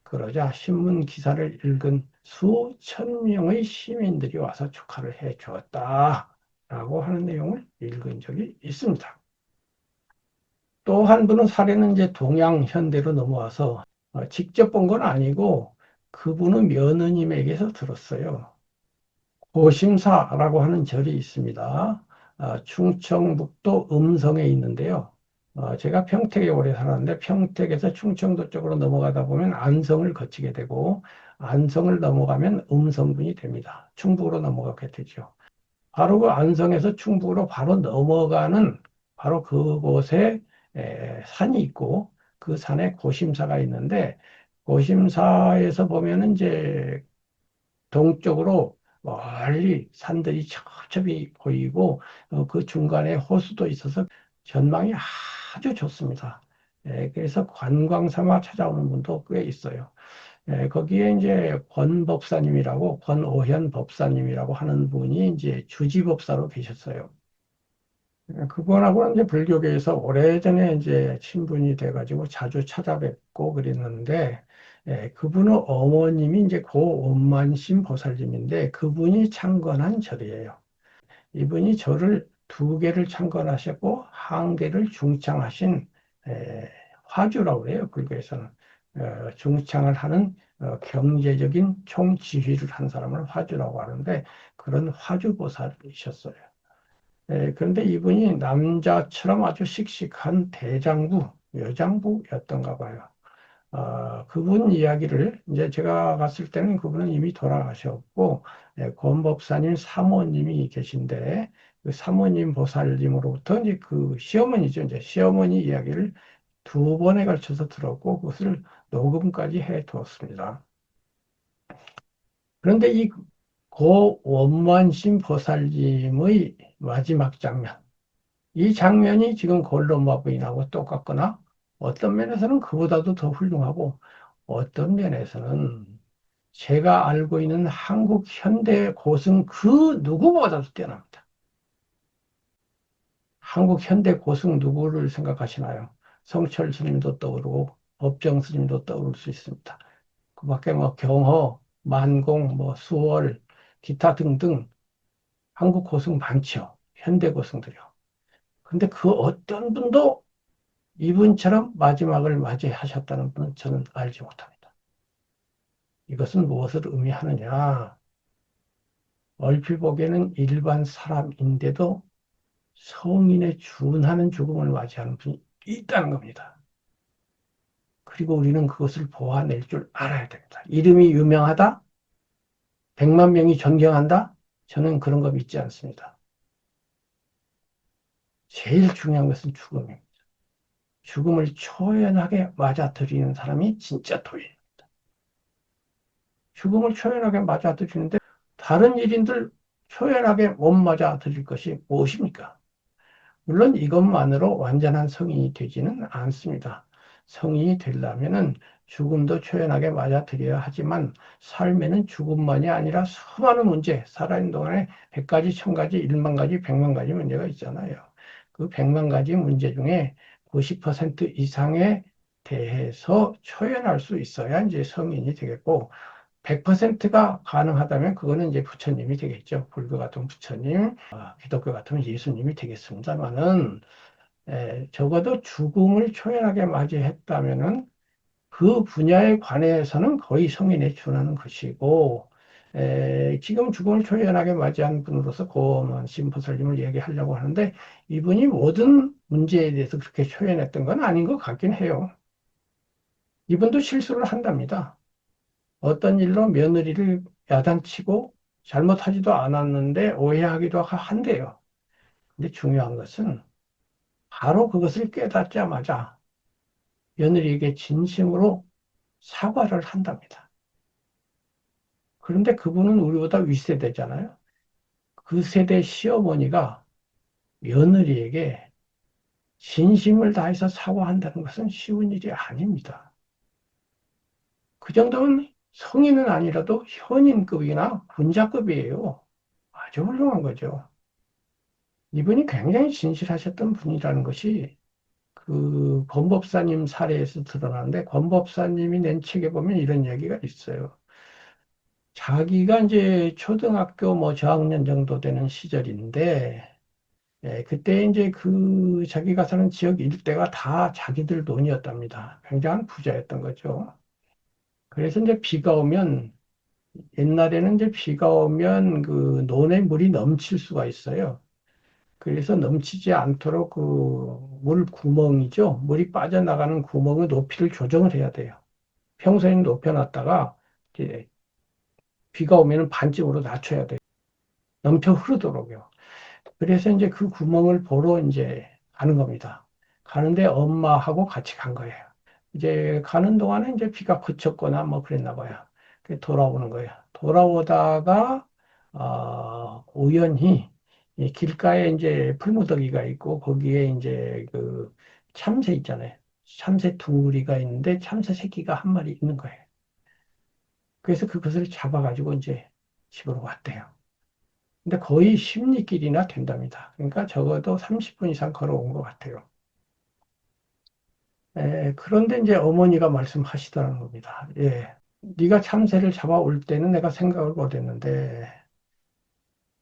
그러자 신문 기사를 읽은 수천 명의 시민들이 와서 축하를 해 주었다라고 하는 내용을 읽은 적이 있습니다. 또 한 분은 사례는 이제 동양 현대로 넘어와서 직접 본 건 아니고 그분은 며느님에게서 들었어요. 고심사라고 하는 절이 있습니다. 충청북도 음성에 있는데요. 제가 평택에 오래 살았는데 평택에서 충청도 쪽으로 넘어가다 보면 안성을 거치게 되고 안성을 넘어가면 음성군이 됩니다. 충북으로 넘어가게 되죠. 바로 그 안성에서 충북으로 바로 넘어가는 바로 그곳에 산이 있고 그 산에 고심사가 있는데 고심사에서 보면은 이제 동쪽으로 멀리 산들이 첩첩이 보이고 그 중간에 호수도 있어서 전망이 아주 좋습니다. 그래서 관광 삼아 찾아오는 분도 꽤 있어요. 거기에 이제 권 법사님이라고, 권오현 법사님이라고 하는 분이 이제 주지법사로 계셨어요. 그분하고는 이제 불교계에서 오래전에 이제 친분이 돼가지고 자주 찾아뵙고 그랬는데, 그분의 어머님이 이제 고원만심 보살님인데, 그분이 창건한 절이에요. 이분이 절을 두 개를 창건하셨고, 한 개를 중창하신 화주라고 그래요, 불교에서는. 중창을 하는 경제적인 총지휘를 한 사람을 화주라고 하는데, 그런 화주보살이셨어요. 그런데 이분이 남자처럼 아주 씩씩한 대장부, 여장부였던가 봐요. 그분 이야기를 이제 제가 갔을 때는 그분은 이미 돌아가셨고, 권법사님 사모님이 계신데, 그 사모님 보살님으로부터 이제 그 시어머니죠. 이제 시어머니 이야기를 두 번에 걸쳐서 들었고, 그것을 녹음까지 해 두었습니다. 그런데 이 고 원만심 보살님의 마지막 장면, 이 장면이 지금 골룸마 부인하고 똑같거나 어떤 면에서는 그보다도 더 훌륭하고 어떤 면에서는 제가 알고 있는 한국 현대 고승 그 누구보다도 뛰어납니다. 한국 현대 고승 누구를 생각하시나요? 성철 스님도 떠오르고 법정 스님도 떠오를 수 있습니다. 그 밖에 뭐 경허, 만공, 뭐 수월, 기타 등등 한국 고승 많죠. 현대 고승들이요. 근데 그 어떤 분도 이분처럼 마지막을 맞이하셨다는 분은 저는 알지 못합니다. 이것은 무엇을 의미하느냐? 얼핏 보기에는 일반 사람인데도 성인에 준하는 죽음을 맞이하는 분이 있다는 겁니다. 그리고 우리는 그것을 보아낼 줄 알아야 됩니다. 이름이 유명하다? 100만 명이 존경한다? 저는 그런 거 믿지 않습니다. 제일 중요한 것은 죽음입니다. 죽음을 초연하게 맞아들이는 사람이 진짜 도인. 죽음을 초연하게 맞아들이는데 다른 일인들 초연하게 못 맞아들일 것이 무엇입니까? 물론 이것만으로 완전한 성인이 되지는 않습니다. 성인이 되려면은 죽음도 초연하게 맞아들여야 하지만 삶에는 죽음만이 아니라 수많은 문제, 살아있는 동안에 100가지, 1000가지, 1만 가지, 100만 가지 문제가 있잖아요. 그 100만 가지 문제 중에 90% 이상에 대해서 초연할 수 있어야 이제 성인이 되겠고 100%가 가능하다면 그거는 이제 부처님이 되겠죠. 불교 같은 부처님, 기독교 같으면 예수님이 되겠습니다만은 적어도 죽음을 초연하게 맞이했다면은 그 분야에 관해서는 거의 성인에 준하는 것이고 지금 죽음을 초연하게 맞이한 분으로서 고만 심보살님을 얘기하려고 하는데 이분이 모든 문제에 대해서 그렇게 초연했던 건 아닌 것 같긴 해요. 이분도 실수를 한답니다. 어떤 일로 며느리를 야단치고 잘못하지도 않았는데 오해하기도 한대요. 근데 중요한 것은 바로 그것을 깨닫자마자 며느리에게 진심으로 사과를 한답니다. 그런데 그분은 우리보다 윗세대잖아요. 그 세대 시어머니가 며느리에게 진심을 다해서 사과한다는 것은 쉬운 일이 아닙니다. 그 정도면 성인은 아니라도 현인급이나 군자급이에요. 아주 훌륭한 거죠. 이분이 굉장히 진실하셨던 분이라는 것이 그 권법사님 사례에서 드러나는데 권법사님이 낸 책에 보면 이런 얘기가 있어요. 자기가 이제 초등학교 뭐 저학년 정도 되는 시절인데 그때 이제 그 자기가 사는 지역 일대가 다 자기들 돈이었답니다. 굉장한 부자였던 거죠. 그래서 이제 비가 오면 옛날에는 이제 비가 오면 그 논에 물이 넘칠 수가 있어요. 그래서 넘치지 않도록 그 물 구멍이죠. 물이 빠져나가는 구멍의 높이를 조정을 해야 돼요. 평소에는 높여놨다가 이제 비가 오면 반쯤으로 낮춰야 돼요. 넘쳐 흐르도록요. 그래서 이제 그 구멍을 보러 이제 가는 겁니다. 가는데 엄마하고 같이 간 거예요. 이제 가는 동안에 이제 비가 그쳤거나 뭐 그랬나 봐요. 돌아오는 거예요. 돌아오다가 우연히 이 길가에 이제 풀무더기가 있고 거기에 이제 그 참새 있잖아요. 참새 둥그리가 있는데 참새 새끼가 한 마리 있는 거예요. 그래서 그것을 잡아가지고 이제 집으로 왔대요. 근데 거의 10리길이나 된답니다. 그러니까 적어도 30분 이상 걸어온 것 같아요. 그런데 이제 어머니가 말씀하시더라는 겁니다. 예, 네가 참새를 잡아올 때는 내가 생각을 못했는데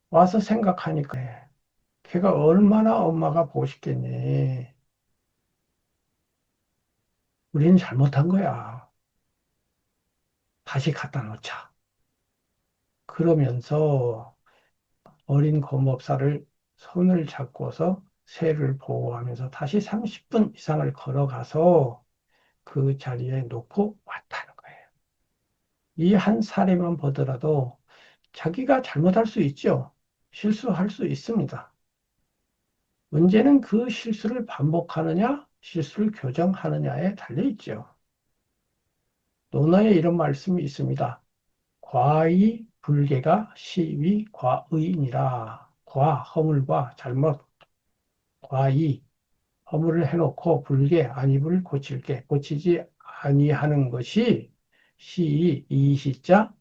와서 생각하니까 걔가 얼마나 엄마가 보고 싶겠니. 우리는 잘못한 거야. 다시 갖다 놓자. 그러면서 어린 거목살을 손을 잡고서 새를 보호하면서 다시 30분 이상을 걸어가서 그 자리에 놓고 왔다는 거예요. 이 한 사례만 보더라도 자기가 잘못할 수 있죠. 실수할 수 있습니다. 문제는 그 실수를 반복하느냐, 실수를 교정하느냐에 달려 있죠. 논어에 이런 말씀이 있습니다. 과의 불개가 시위 과의니라. 허물과 잘못, 과의, 허물을 해놓고 불개, 안입을 고칠게, 고치지 아니하는 것이 시의, 이시자,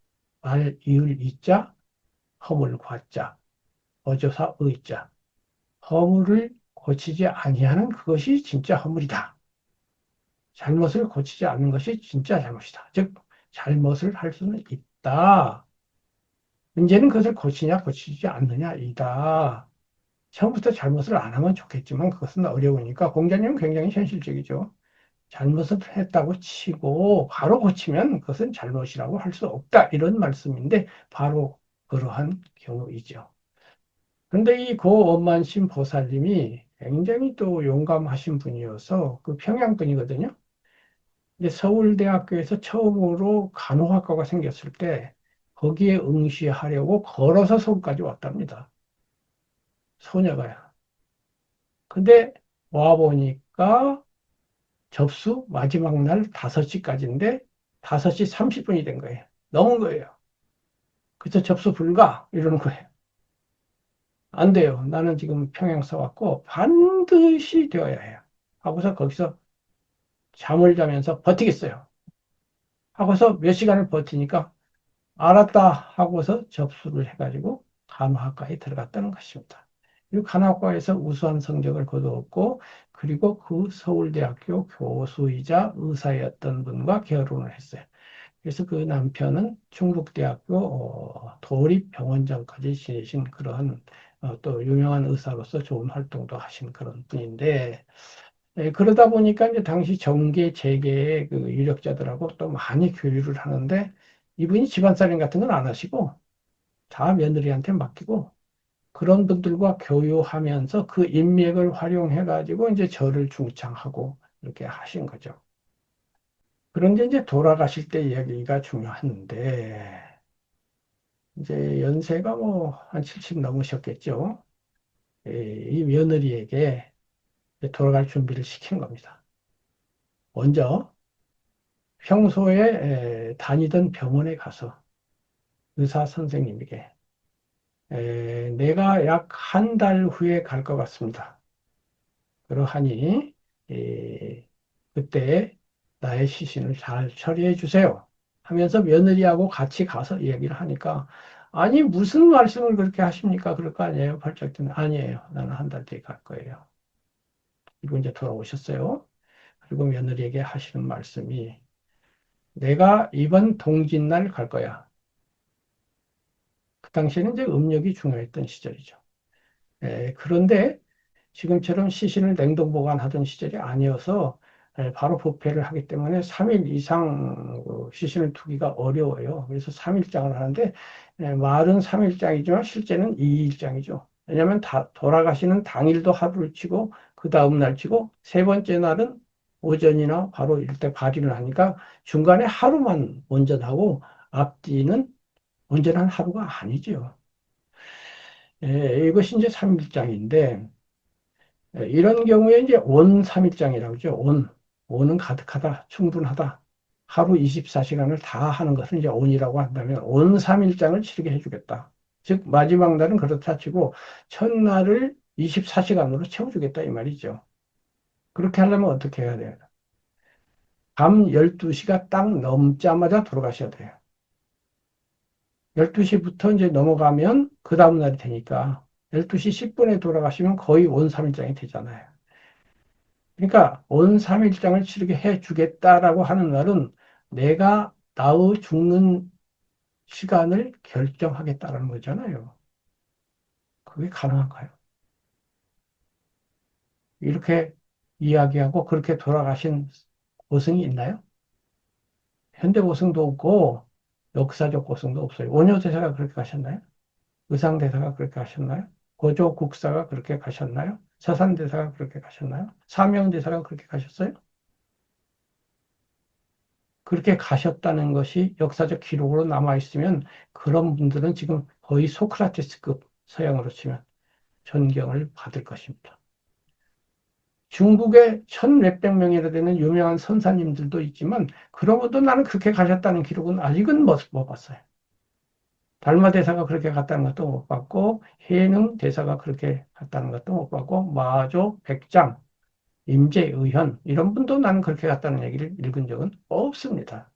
이을 이자, 허물 과자, 어조사 의자. 허물을 고치지 아니하는 그것이 진짜 허물이다. 잘못을 고치지 않는 것이 진짜 잘못이다. 즉, 잘못을 할 수는 있다. 문제는 그것을 고치냐, 고치지 않느냐, 이다. 처음부터 잘못을 안 하면 좋겠지만 그것은 어려우니까 공자님은 굉장히 현실적이죠. 잘못을 했다고 치고 바로 고치면 그것은 잘못이라고 할 수 없다. 이런 말씀인데 바로 그러한 경우이죠. 그런데 이 고엄만신 보살님이 굉장히 또 용감하신 분이어서 그 평양 분이거든요. 근데 서울대학교에서 처음으로 간호학과가 생겼을 때 거기에 응시하려고 걸어서 서울까지 왔답니다. 소녀가요. 근데 와보니까 접수 마지막 날 5시까지인데 5시 30분이 된 거예요. 넘은 거예요. 그래서 접수 불가 이러는 거예요. 안 돼요. 나는 지금 평양 써왔고 반드시 되어야 해요. 하고서 거기서 잠을 자면서 버티겠어요. 하고서 몇 시간을 버티니까 알았다 하고서 접수를 해가지고 간호학과에 들어갔다는 것입니다. 그리고 간호학과에서 우수한 성적을 거두었고 그리고 그 서울대학교 교수이자 의사였던 분과 결혼을 했어요. 그래서 그 남편은 충북대학교 도립병원장까지 지내신 그런 또 유명한 의사로서 좋은 활동도 하신 그런 분인데 그러다 보니까 이제 당시 정계, 재계의 그 유력자들하고 또 많이 교류를 하는데 이분이 집안살림 같은 건 안 하시고 다 며느리한테 맡기고 그런 분들과 교류하면서 그 인맥을 활용해 가지고 이제 저를 중창하고 이렇게 하신 거죠. 그런데 이제 돌아가실 때 이야기가 중요한데 이제 연세가 뭐 한 70 넘으셨겠죠. 이 며느리에게 돌아갈 준비를 시킨 겁니다. 먼저 평소에 다니던 병원에 가서 의사 선생님에게 내가 약 한 달 후에 갈 것 같습니다. 그러하니 그때 나의 시신을 잘 처리해 주세요. 하면서 며느리하고 같이 가서 얘기를 하니까 아니 무슨 말씀을 그렇게 하십니까? 그럴 거 아니에요. 발작 때는 아니에요. 나는 한 달 뒤에 갈 거예요. 그리고 이제 돌아오셨어요. 그리고 며느리에게 하시는 말씀이 내가 이번 동짓날 갈 거야. 그 당시에는 이제 음력이 중요했던 시절이죠. 그런데 지금처럼 시신을 냉동 보관하던 시절이 아니어서 바로 부패를 하기 때문에 3일 이상 시신을 두기가 어려워요. 그래서 3일장을 하는데 말은 3일장이지만 실제는 2일장이죠. 왜냐하면 돌아가시는 당일도 하루를 치고 그 다음 날 치고 세 번째 날은 오전이나 바로 이때 발인을 하니까 중간에 하루만 온전하고 앞뒤는 온전한 하루가 아니죠. 이것이 이제 3일장인데 이런 경우에 이제 온 3일장이라고 하죠. 온은 가득하다, 충분하다. 하루 24시간을 다 하는 것을 이제 온이라고 한다면 온 3일장을 치르게 해주겠다. 즉 마지막 날은 그렇다 치고 첫날을 24시간으로 채워주겠다 이 말이죠. 그렇게 하려면 어떻게 해야 돼요? 밤 12시가 딱 넘자마자 돌아가셔야 돼요. 12시부터 이제 넘어가면 그 다음날이 되니까 12시 10분에 돌아가시면 거의 온 3일장이 되잖아요. 그러니까 온 3일장을 치르게 해주겠다라고 하는 날은 내가 나의 죽는 시간을 결정하겠다는 거잖아요. 그게 가능한가요? 이렇게 이야기하고 그렇게 돌아가신 고승이 있나요? 현대 고승도 없고 역사적 고승도 없어요. 원효 대사가 그렇게 가셨나요? 의상 대사가 그렇게 가셨나요? 고조 국사가 그렇게 가셨나요? 서산 대사가 그렇게 가셨나요? 사명 대사가 그렇게 가셨어요? 그렇게 가셨다는 것이 역사적 기록으로 남아 있으면 그런 분들은 지금 거의 소크라테스급 서양으로 치면 존경을 받을 것입니다. 중국에 천 몇백 명이나 되는 유명한 선사님들도 있지만 그런 분도 나는 그렇게 가셨다는 기록은 아직은 못 봤어요. 달마 대사가 그렇게 갔다는 것도 못 봤고 해능 대사가 그렇게 갔다는 것도 못 봤고 마조, 백장, 임재의현 이런 분도 나는 그렇게 갔다는 얘기를 읽은 적은 없습니다.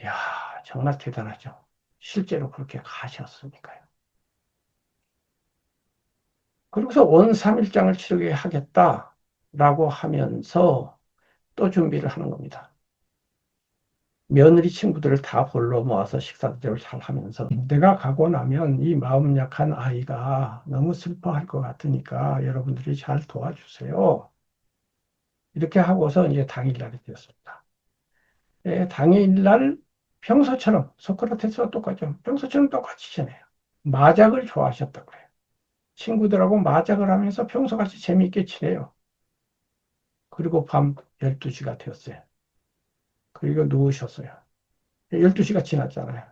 이야, 정말 대단하죠. 실제로 그렇게 가셨으니까요. 그러고서 온 3일장을 치르게 하겠다라고 하면서 또 준비를 하는 겁니다. 며느리 친구들을 다 불러 모아서 식사 대접을 잘 하면서 내가 가고 나면 이 마음 약한 아이가 너무 슬퍼할 것 같으니까 여러분들이 잘 도와주세요. 이렇게 하고서 이제 당일날이 되었습니다. 당일날 평소처럼 소크라테스와 똑같죠. 평소처럼 똑같이 지내요. 마작을 좋아하셨다고 그래요. 친구들하고 마작을 하면서 평소같이 재미있게 지내요. 그리고 밤 12시가 되었어요. 그리고 누우셨어요. 12시가 지났잖아요.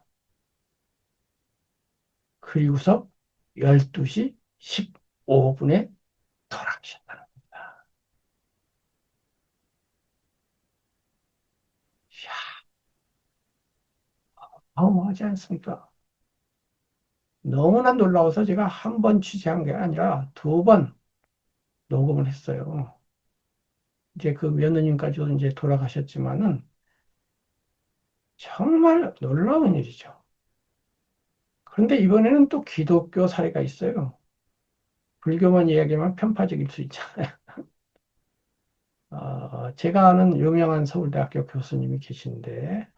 그리고서 12시 15분에 돌아가셨다는 겁니다. 이야, 어마어마하지 않습니까? 너무나 놀라워서 제가 한 번 취재한 게 아니라 두 번 녹음을 했어요. 이제 그 며느님까지도 이제 돌아가셨지만은 정말 놀라운 일이죠. 그런데 이번에는 또 기독교 사례가 있어요. 불교만 이야기하면 편파적일 수 있잖아요. 제가 아는 유명한 서울대학교 교수님이 계신데,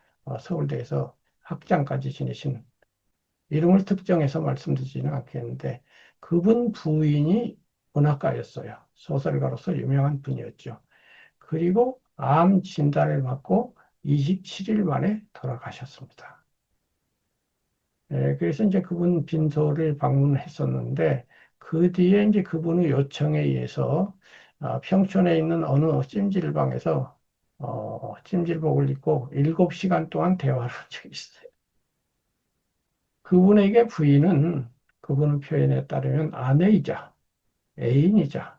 서울대에서 학장까지 지내신, 이름을 특정해서 말씀드리지는 않겠는데, 그분 부인이 문학가였어요. 소설가로서 유명한 분이었죠. 그리고 암 진단을 받고 27일 만에 돌아가셨습니다. 그래서 이제 그분 빈소를 방문했었는데, 그 뒤에 이제 그분의 요청에 의해서 평촌에 있는 어느 찜질방에서 찜질복을 입고 7시간 동안 대화를 한 적이 있어요. 그분에게 부인은 그분의 표현에 따르면 아내이자 애인이자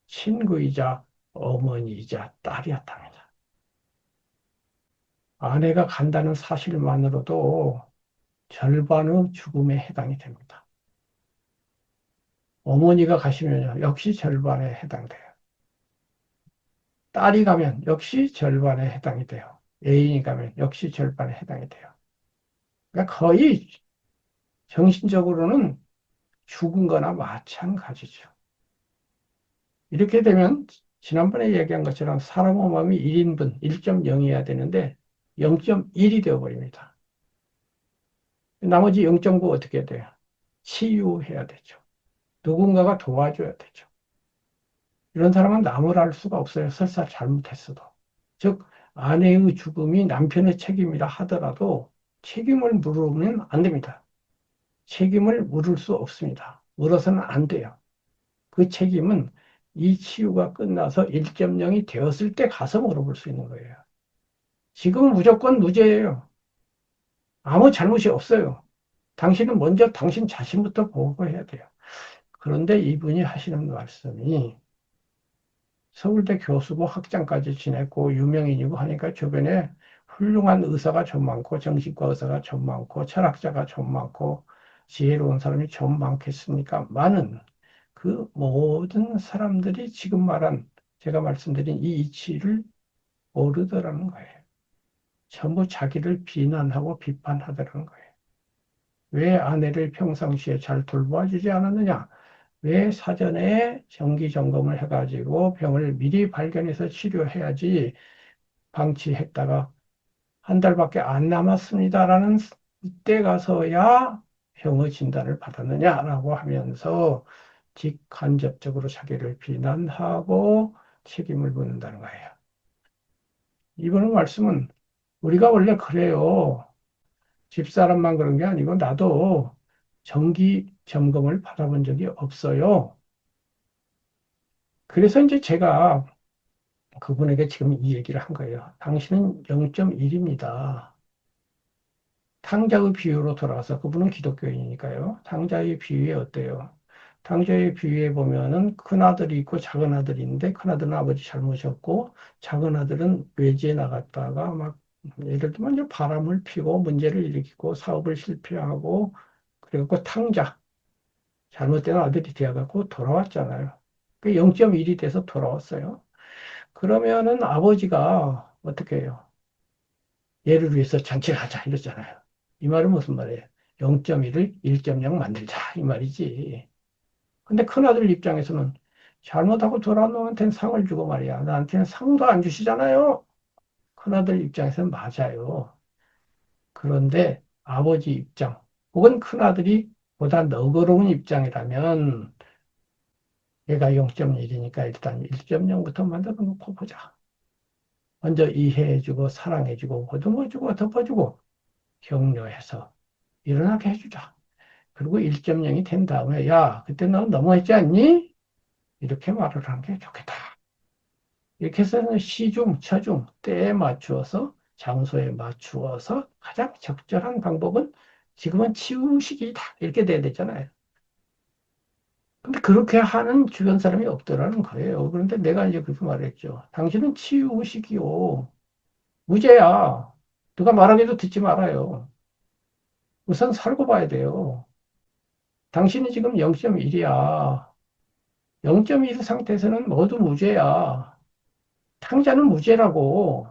친구이자 어머니이자 딸이었답니다. 아내가 간다는 사실만으로도 절반의 죽음에 해당이 됩니다. 어머니가 가시면요, 역시 절반에 해당돼요. 딸이 가면 역시 절반에 해당이 돼요. 애인이 가면 역시 절반에 해당이 돼요. 그러니까 거의 정신적으로는 죽은 거나 마찬가지죠. 이렇게 되면 지난번에 얘기한 것처럼 사람의 마음이 1인분 1.0이어야 되는데 0.1이 되어버립니다. 나머지 0.9 어떻게 돼요? 치유해야 되죠. 누군가가 도와줘야 되죠. 이런 사람은 남을 알 수가 없어요. 설사 잘못했어도. 즉, 아내의 죽음이 남편의 책임이라 하더라도 책임을 물으면 안 됩니다. 책임을 물을 수 없습니다. 물어서는 안 돼요. 그 책임은 이 치유가 끝나서 1.0이 되었을 때 가서 물어볼 수 있는 거예요. 지금은 무조건 무죄예요. 아무 잘못이 없어요. 당신은 먼저 당신 자신부터 보호해야 돼요. 그런데 이분이 하시는 말씀이 서울대 교수고 학장까지 지냈고 유명인이고 하니까 주변에 훌륭한 의사가 좀 많고 정신과 의사가 좀 많고 철학자가 좀 많고 지혜로운 사람이 좀 많겠습니까? 많은 그 모든 사람들이 지금 말한 제가 말씀드린 이 이치를 모르더라는 거예요. 전부 자기를 비난하고 비판하더라는 거예요. 왜 아내를 평상시에 잘 돌봐주지 않았느냐? 왜 사전에 정기 점검을 해가지고 병을 미리 발견해서 치료해야지 방치했다가 한 달밖에 안 남았습니다라는 이때 가서야 병의 진단을 받았느냐라고 하면서 직간접적으로 자기를 비난하고 책임을 묻는다는 거예요. 이번 말씀은 우리가 원래 그래요. 집사람만 그런 게 아니고 나도 정기 점검을 받아본 적이 없어요. 그래서 이제 제가 그분에게 지금 이 얘기를 한 거예요. 당신은 0.1입니다. 탕자의 비유로 돌아가서 그분은 기독교인이니까요. 탕자의 비유에 어때요? 탕자의 비유에 보면은 큰 아들이 있고 작은 아들이 있는데 큰 아들은 아버지 잘못이었고 작은 아들은 외지에 나갔다가 막 예를 들면 이제 바람을 피고 문제를 일으키고 사업을 실패하고 그래갖고 탕자 잘못된 아들이 되어갖고 돌아왔잖아요. 그 0.1이 돼서 돌아왔어요. 그러면은 아버지가 어떻게 해요? 얘를 위해서 잔치를 하자 이러잖아요. 이 말은 무슨 말이에요? 0.1을 1.0 만들자 이 말이지. 근데 큰아들 입장에서는 잘못하고 돌아온 놈한테는 상을 주고 말이야. 나한테는 상도 안 주시잖아요. 큰아들 입장에서는 맞아요. 그런데 아버지 입장 혹은 큰아들이 보다 너그러운 입장이라면 얘가 0.1이니까 일단 1.0부터 만들어 놓고 보자. 먼저 이해해주고 사랑해주고 보듬어주고 덮어주고 격려해서 일어나게 해주자. 그리고 1.0이 된 다음에 야, 그때 너 너무했지 않니? 이렇게 말을 하는 게 좋겠다. 이렇게 해서 시중, 처중, 때에 맞추어서 장소에 맞추어서 가장 적절한 방법은 지금은 치유식이다. 이렇게 돼야 되잖아요. 근데 그렇게 하는 주변 사람이 없더라는 거예요. 그런데 내가 이제 그렇게 말했죠. 당신은 치유식이요. 무죄야. 누가 말하기도 듣지 말아요. 우선 살고 봐야 돼요. 당신이 지금 0.1이야. 0.1 상태에서는 모두 무죄야. 탕자는 무죄라고.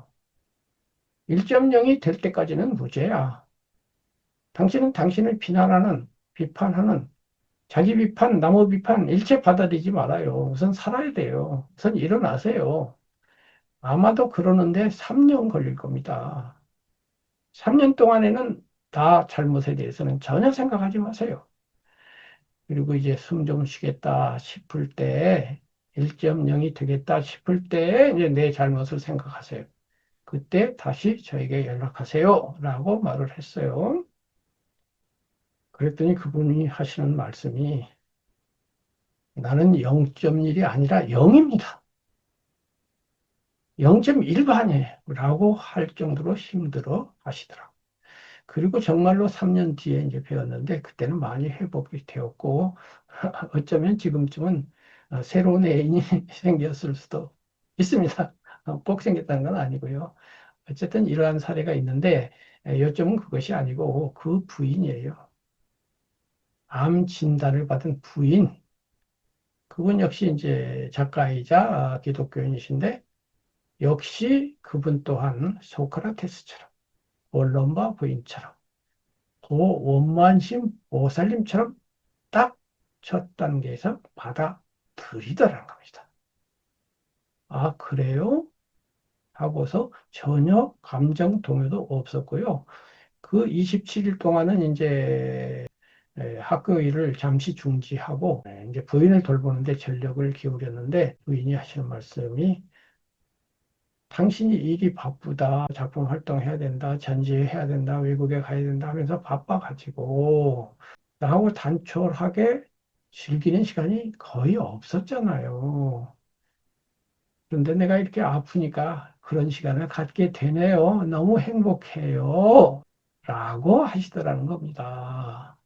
1.0이 될 때까지는 무죄야. 당신은 당신을 비난하는, 비판하는, 자기 비판, 남의 비판 일체 받아들이지 말아요. 우선 살아야 돼요. 우선 일어나세요. 아마도 그러는데 3년 걸릴 겁니다. 3년 동안에는 다 잘못에 대해서는 전혀 생각하지 마세요. 그리고 이제 숨 좀 쉬겠다 싶을 때, 1.0이 되겠다 싶을 때, 이제 내 잘못을 생각하세요. 그때 다시 저에게 연락하세요. 라고 말을 했어요. 그랬더니 그분이 하시는 말씀이 나는 0.1이 아니라 0입니다. 0.1반이에요. 라고 할 정도로 힘들어 하시더라고요. 그리고 정말로 3년 뒤에 이제 배웠는데 그때는 많이 회복이 되었고 어쩌면 지금쯤은 새로운 애인이 생겼을 수도 있습니다. 꼭 생겼다는 건 아니고요. 어쨌든 이러한 사례가 있는데 요점은 그것이 아니고 그 부인이에요. 암 진단을 받은 부인. 그분 역시 이제 작가이자 기독교인이신데 역시 그분 또한 소크라테스처럼 올런바 부인처럼 원만심 보살님처럼 딱 첫 단계에서 받아들이더라는 겁니다. 아, 그래요? 하고서 전혀 감정 동요도 없었고요. 그 27일 동안은 이제 학교 일을 잠시 중지하고 이제 부인을 돌보는데 전력을 기울였는데 부인이 하시는 말씀이 당신이 일이 바쁘다, 작품 활동해야 된다, 전지해야 된다, 외국에 가야 된다 하면서 바빠가지고 나하고 단촐하게 즐기는 시간이 거의 없었잖아요. 그런데 내가 이렇게 아프니까 그런 시간을 갖게 되네요. 너무 행복해요. 라고 하시더라는 겁니다.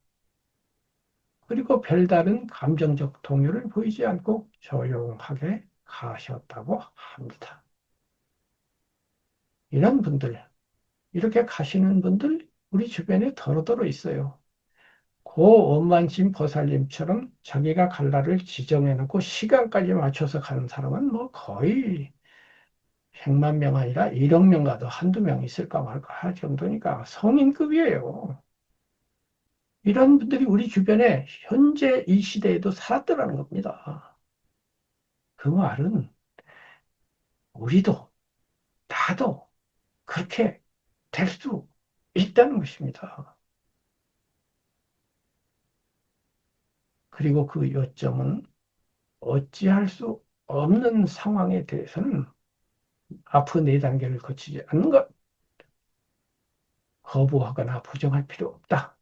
그리고 별다른 감정적 동요를 보이지 않고 조용하게 가셨다고 합니다. 이런 분들, 이렇게 가시는 분들 우리 주변에 더러더러 있어요. 고 원만심 보살님처럼 자기가 갈 날을 지정해놓고 시간까지 맞춰서 가는 사람은 뭐 거의 100만 명 아니라 1억 명 가도 한두 명 있을까 말까 할 정도니까 성인급이에요. 이런 분들이 우리 주변에 현재 이 시대에도 살았더라는 겁니다. 그 말은 우리도 나도 그렇게 될 수 있다는 것입니다. 그리고 그 요점은 어찌할 수 없는 상황에 대해서는 앞으로 네 단계를 거치지 않는 것, 거부하거나 부정할 필요 없다.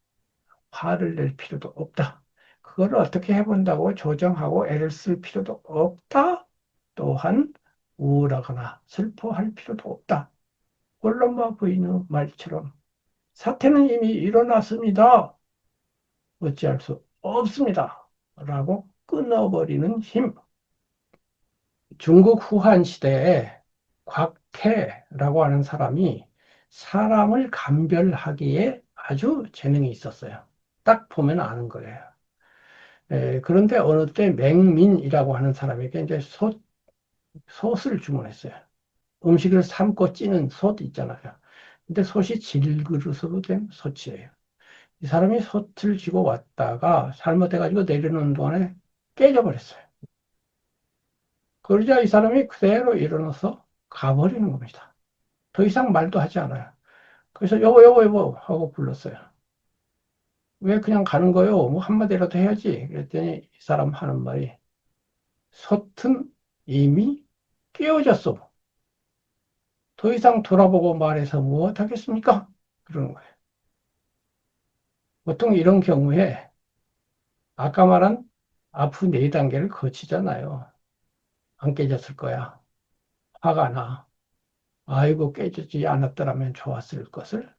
화를 낼 필요도 없다. 그걸 어떻게 해본다고 조정하고 애를 쓸 필요도 없다. 또한 우울하거나 슬퍼할 필요도 없다. 콜롬바 부인의 말처럼 사태는 이미 일어났습니다. 어찌할 수 없습니다. 라고 끊어버리는 힘. 중국 후한 시대에 곽태라고 하는 사람이 사람을 감별하기에 아주 재능이 있었어요. 딱 보면 아는 거예요. 그런데 어느 때 맹민이라고 하는 사람에게 이제 솥을 주문했어요. 음식을 삶고 찌는 솥 있잖아요. 근데 솥이 질그릇으로 된 솥이에요. 이 사람이 솥을 쥐고 왔다가 잘못해가지고 내려놓는 동안에 깨져버렸어요. 그러자 이 사람이 그대로 일어나서 가버리는 겁니다. 더 이상 말도 하지 않아요. 그래서 여보, 여보, 여보 하고 불렀어요. 왜 그냥 가는 거요? 뭐 한마디라도 해야지. 그랬더니 이 사람 하는 말이 솥은 이미 깨어졌어. 더 이상 돌아보고 말해서 무엇하겠습니까? 그러는 거예요. 보통 이런 경우에 아까 말한 아프 네 단계를 거치잖아요. 안 깨졌을 거야. 화가 나. 아이고, 깨지지 않았더라면 좋았을 것을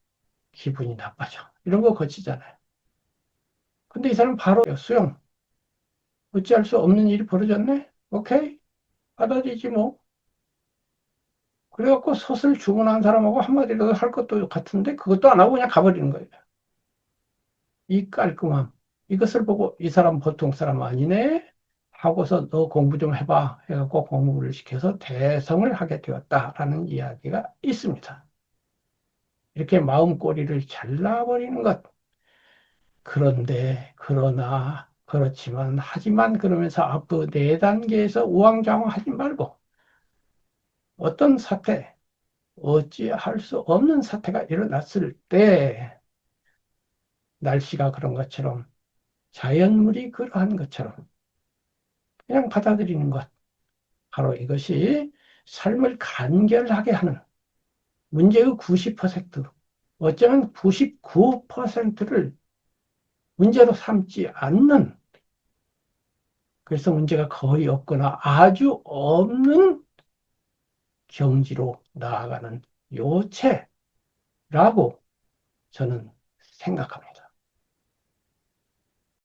기분이 나빠져. 이런 거 거치잖아요. 근데 이 사람 바로 수용. 어찌할 수 없는 일이 벌어졌네? 오케이. 받아들이지 뭐. 그래갖고 솥을 주문한 사람하고 한마디라도 할 것도 같은데 그것도 안 하고 그냥 가버리는 거예요. 이 깔끔함. 이것을 보고 이 사람 보통 사람 아니네? 하고서 너 공부 좀 해봐. 해갖고 공부를 시켜서 대성을 하게 되었다라는 이야기가 있습니다. 이렇게 마음꼬리를 잘라버리는 것. 그런데, 그러나, 그렇지만, 하지만 그러면서 앞으로 네 단계에서 우왕좌왕하지 말고 어떤 사태, 어찌할 수 없는 사태가 일어났을 때 날씨가 그런 것처럼 자연물이 그러한 것처럼 그냥 받아들이는 것. 바로 이것이 삶을 간결하게 하는 문제의 90%, 어쩌면 99%를 문제로 삼지 않는, 그래서 문제가 거의 없거나 아주 없는 경지로 나아가는 요체라고 저는 생각합니다.